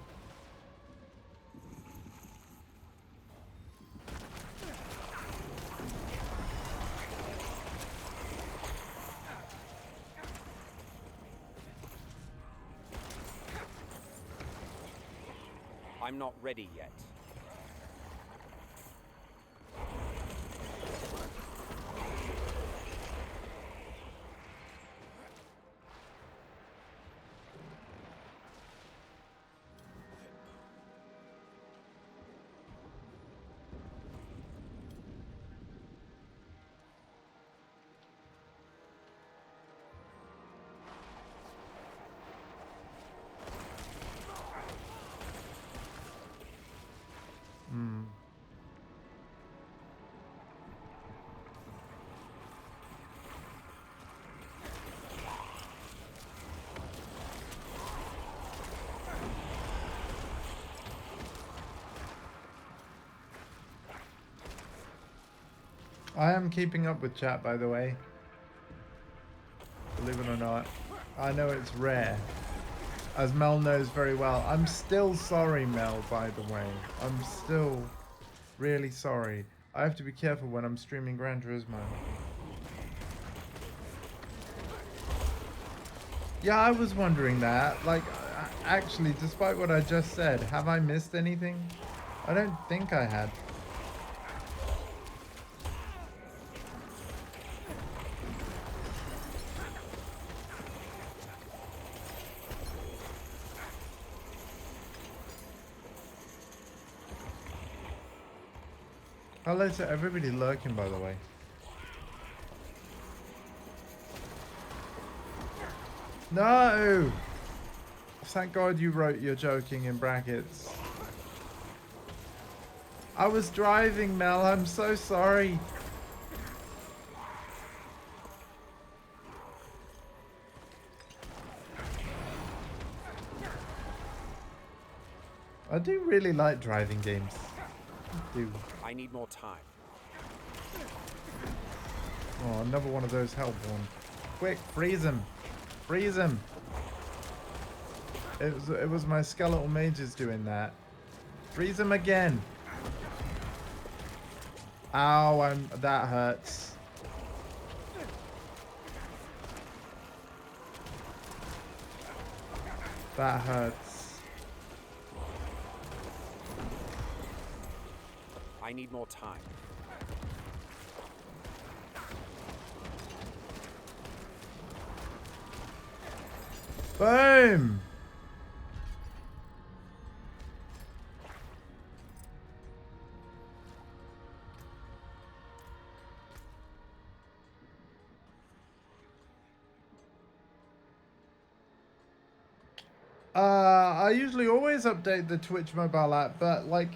I'm not ready yet. I am keeping up with chat, by the way. Believe it or not. I know it's rare. As Mel knows very well. I'm still sorry, Mel, by the way. I'm still really sorry. I have to be careful when I'm streaming Gran Turismo. Yeah, I was wondering that. Like, actually, despite what I just said, have I missed anything? I don't think I had. Hello to everybody lurking, by the way. No! Thank God you wrote "you're joking" in brackets. I was driving, Mel. I'm so sorry. I do really like driving games. I do. I need more time. Oh, another one of those Hellborn. Quick, freeze him. Freeze him. It was my skeletal mages doing that. Freeze him again. Ow, that hurts. That hurts. I need more time. Boom! I usually always update the Twitch mobile app, but like,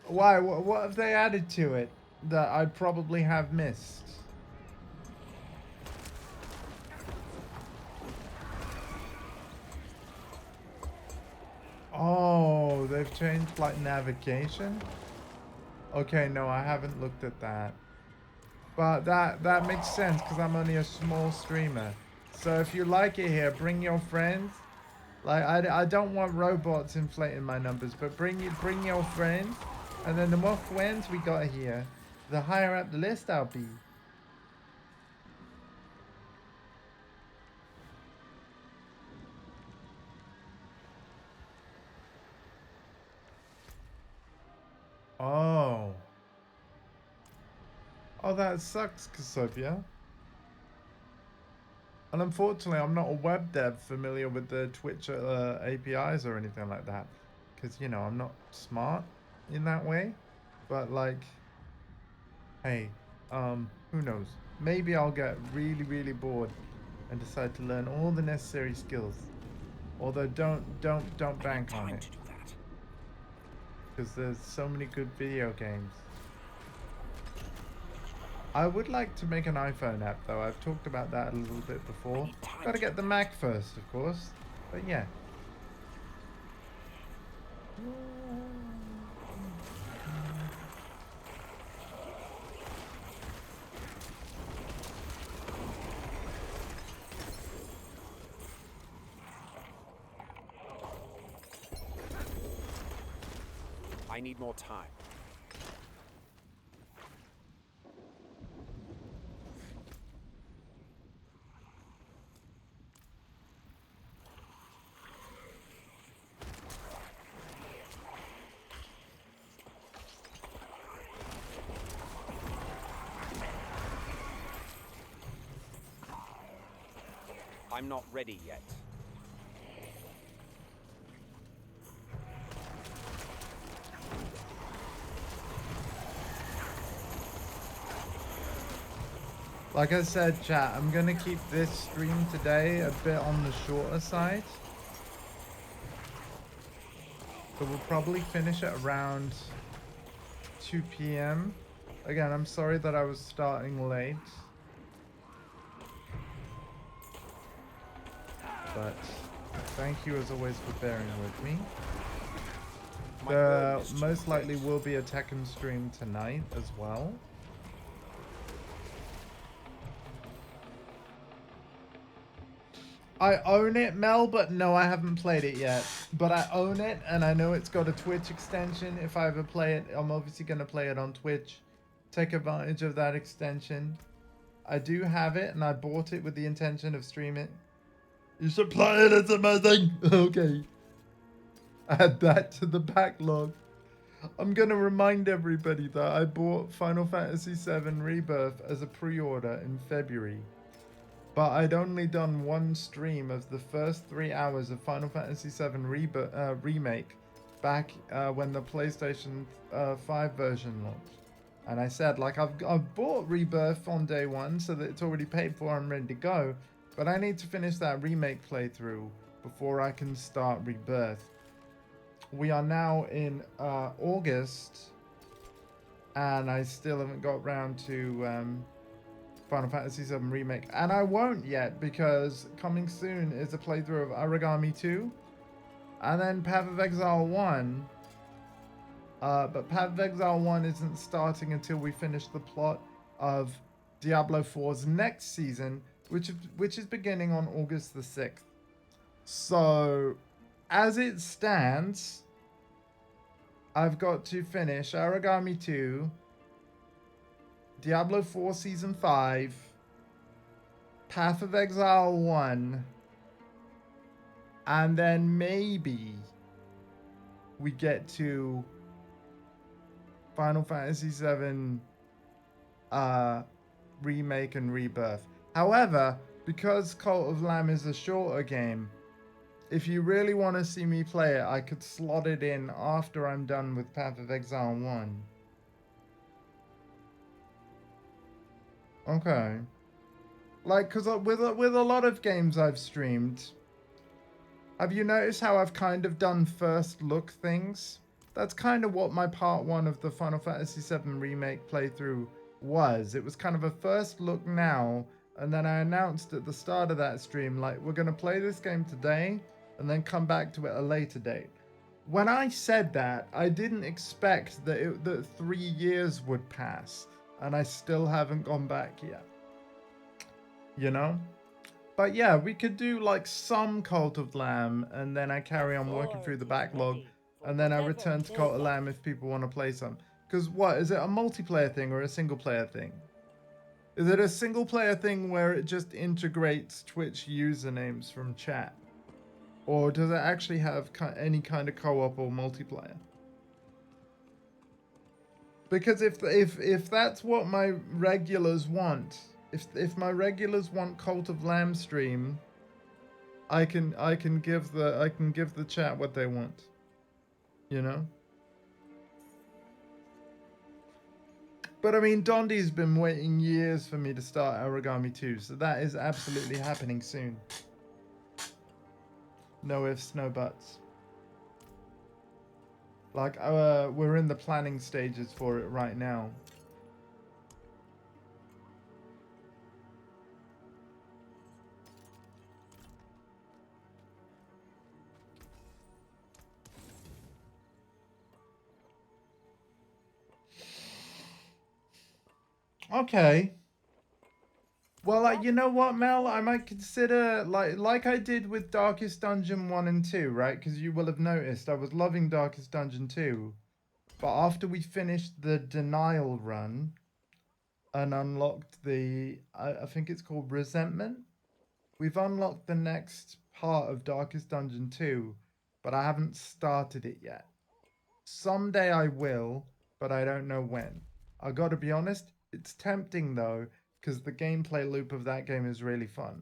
why? What have they added to it that I probably have missed? Oh, they've changed like navigation? Okay, no, I haven't looked at that. But that makes sense because I'm only a small streamer. So if you like it here, bring your friends. Like I don't want robots inflating my numbers, but bring your friends, and then the more friends we got here, the higher up the list I'll be. Oh. Oh, that sucks, Kasovia. And unfortunately, I'm not a web dev familiar with the Twitch APIs or anything like that. Because, you know, I'm not smart in that way. But, like, hey, who knows? Maybe I'll get really, really bored and decide to learn all the necessary skills. Although, don't bank on it. Because there's so many good video games. I would like to make an iPhone app, though. I've talked about that a little bit before. Gotta get the Mac first, of course. But yeah. I need more time. I'm not ready yet. Like I said, chat, I'm gonna keep this stream today a bit on the shorter side. So we'll probably finish at around 2 p.m. Again, I'm sorry that I was starting late. But thank you as always for bearing with me. There most likely will be a Tekken stream tonight as well. I own it, Mel, but no, I haven't played it yet. But I own it, and I know it's got a Twitch extension. If I ever play it, I'm obviously going to play it on Twitch. Take advantage of that extension. I do have it, and I bought it with the intention of streaming it. You should play it, it's amazing! Okay. Add that to the backlog. I'm going to remind everybody that I bought Final Fantasy VII Rebirth as a pre-order in February. But I'd only done one stream of the first 3 hours of Final Fantasy VII Remake back when the PlayStation 5 version launched. And I said, like, I've bought Rebirth on day one so that it's already paid for and ready to go. But I need to finish that remake playthrough before I can start Rebirth. We are now in August. And I still haven't got round to Final Fantasy VII Remake. And I won't yet, because coming soon is a playthrough of Origami 2. And then Path of Exile 1. But Path of Exile 1 isn't starting until we finish the plot of Diablo 4's next season, which is beginning on August the 6th. So, as it stands, I've got to finish Origami 2, Diablo 4 Season 5, Path of Exile 1, and then maybe we get to Final Fantasy VII Remake and Rebirth. However, because Cult of Lamb is a shorter game, if you really want to see me play it, I could slot it in after I'm done with Path of Exile 1. Okay. Like, because with a lot of games I've streamed, have you noticed how I've kind of done first look things? That's kind of what my part 1 of the Final Fantasy VII Remake playthrough was. It was kind of a first look now, and then I announced at the start of that stream, like, we're going to play this game today, and then come back to it at a later date. When I said that, I didn't expect that 3 years would pass, and I still haven't gone back yet. You know? But yeah, we could do like some Cult of Lamb, and then I carry on working through the backlog, and then I return to Cult of Lamb if people want to play some. Because what, is it a multiplayer thing or a single player thing? Is it a single player thing where it just integrates Twitch usernames from chat? Or does it actually have any kind of co-op or multiplayer? Because if that's what my regulars want, if my regulars want Cult of Lamb stream, I can give the chat what they want. You know? But I mean, Dondi's been waiting years for me to start Origami 2, so that is absolutely happening soon. No ifs, no buts. Like, we're in the planning stages for it right now. Okay. Well, you know what, Mel? I might consider, like I did with Darkest Dungeon 1 and 2, right? Because you will have noticed I was loving Darkest Dungeon 2. But after we finished the Denial run and unlocked the, I think it's called Resentment, we've unlocked the next part of Darkest Dungeon 2, but I haven't started it yet. Someday I will, but I don't know when. I gotta be honest, it's tempting though, because the gameplay loop of that game is really fun.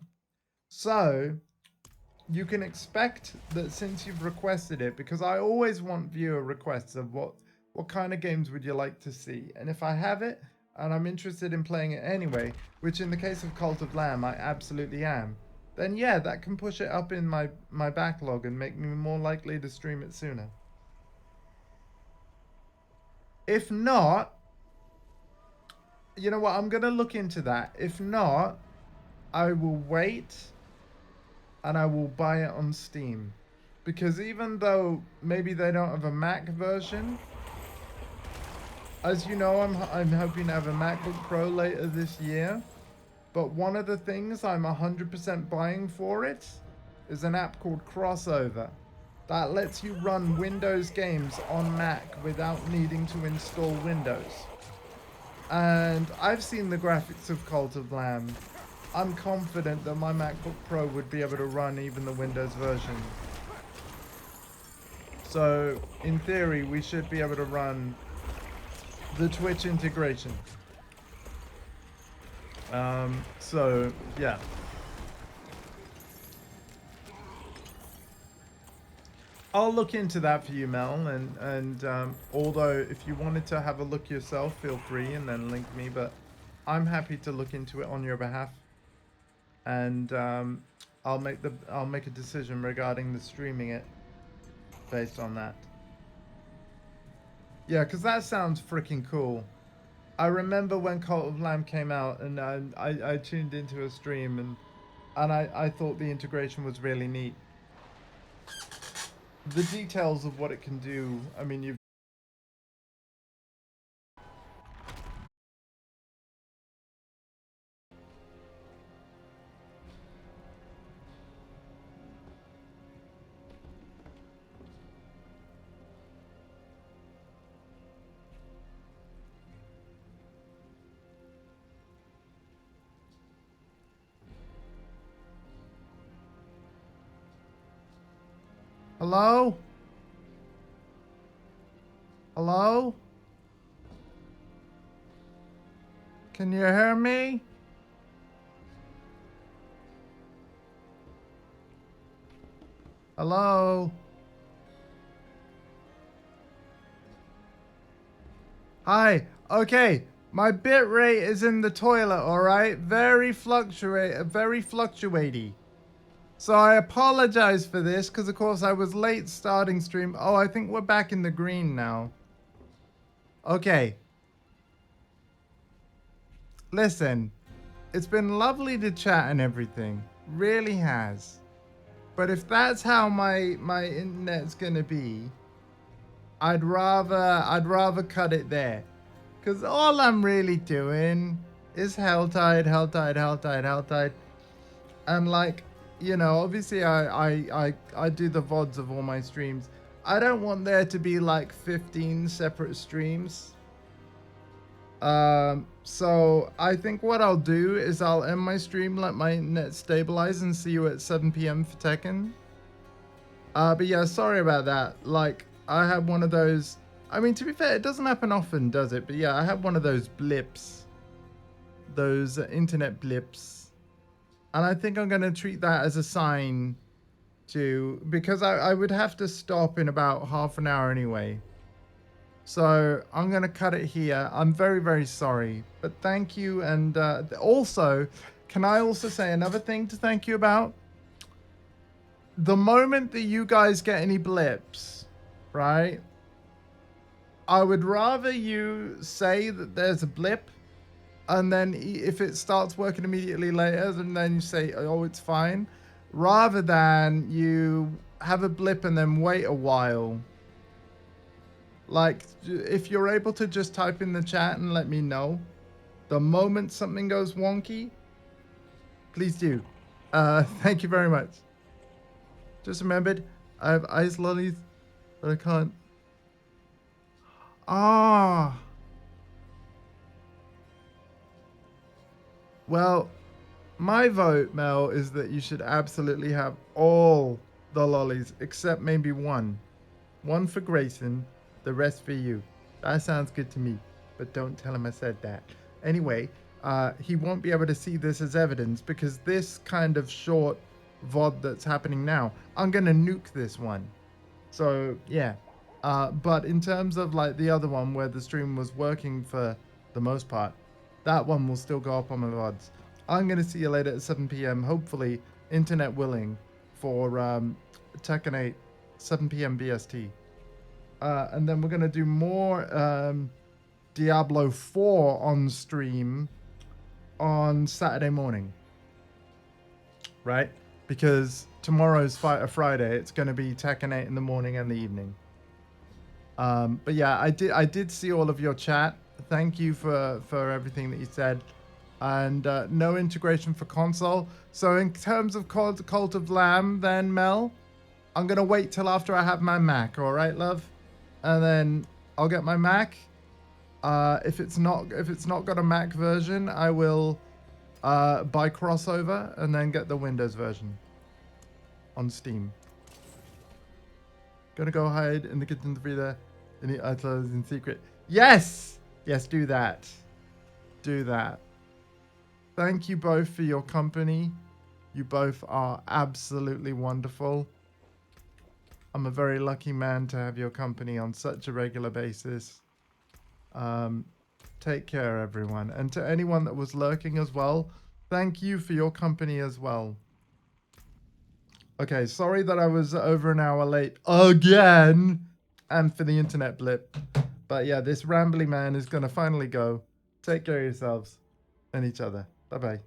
So, you can expect that since you've requested it, because I always want viewer requests of what kind of games would you like to see. And if I have it, and I'm interested in playing it anyway, which in the case of Cult of Lamb, I absolutely am, then yeah, that can push it up in my backlog and make me more likely to stream it sooner. If not, you know what, I'm going to look into that. If not, I will wait and I will buy it on Steam. Because even though maybe they don't have a Mac version, as you know, I'm hoping to have a MacBook Pro later this year. But one of the things I'm 100% buying for it is an app called Crossover that lets you run Windows games on Mac without needing to install Windows. And I've seen the graphics of Cult of Lamb. I'm confident that my MacBook Pro would be able to run even the Windows version. So, in theory, we should be able to run the Twitch integration. So, yeah. I'll look into that for you, Mel. And although if you wanted to have a look yourself, feel free and then link me. But I'm happy to look into it on your behalf. And I'll make a decision regarding the streaming it based on that. Yeah, because that sounds freaking cool. I remember when Cult of Lamb came out, and I tuned into a stream, and I thought the integration was really neat. The details of what it can do, I mean, you've... Hello? Hello? Can you hear me? Hello? Hi. Okay. My bit rate is in the toilet, alright? Very fluctuaty. So I apologize for this, because of course I was late starting stream. Oh, I think we're back in the green now. Okay. Listen, it's been lovely to chat and everything. Really has. But if that's how my internet's gonna be, I'd rather cut it there. Because all I'm really doing is Helltide. And like, you know, obviously I do the VODs of all my streams. I don't want there to be like 15 separate streams. So I think what I'll do is I'll end my stream, let my internet stabilize, and see you at 7 p.m. for Tekken. But yeah, sorry about that. Like, I had one of those... I mean, to be fair, it doesn't happen often, does it? But yeah, I had one of those blips. Those internet blips. And I think I'm going to treat that as a sign to... Because I would have to stop in about half an hour anyway. So I'm going to cut it here. I'm very, very sorry. But thank you. And also, can I also say another thing to thank you about? The moment that you guys get any blips, right? I would rather you say that there's a blip, and then if it starts working immediately later, then you say, oh, it's fine, rather than you have a blip and then wait a while. Like, if you're able to just type in the chat and let me know the moment something goes wonky, please do. Thank you very much. Just remembered, I have ice lollies, but I can't. Ah. Well, my vote, Mel, is that you should absolutely have all the lollies except maybe one. One for Grayson, the rest for you. That sounds good to me, but don't tell him I said that. Anyway, he won't be able to see this as evidence because this kind of short VOD that's happening now, I'm going to nuke this one. So, yeah. But in terms of like the other one where the stream was working for the most part, that one will still go up on my VODs. I'm going to see you later at 7 p.m. Hopefully, internet willing, for Tekken 8, 7 p.m. BST. And then we're going to do more Diablo 4 on stream on Saturday morning. Right? Because tomorrow's Fighter Friday. It's going to be Tekken 8 in the morning and the evening. But yeah, I did see all of your chat. Thank you for everything that you said. And no integration for console. So in terms of Cult of Lamb, then Mel, I'm gonna wait till after I have my Mac. All right, love, and then I'll get my Mac. If it's not got a Mac version, I will buy crossover and then get the Windows version on Steam. Gonna go hide in the kitchen to be there. And the iCloud in secret. Yes! Yes, do that. Do that. Thank you both for your company. You both are absolutely wonderful. I'm a very lucky man to have your company on such a regular basis. Take care, everyone. And to anyone that was lurking as well, thank you for your company as well. Okay, sorry that I was over an hour late again, and for the internet blip. But yeah, this rambly man is going to finally go. Take care of yourselves and each other. Bye-bye.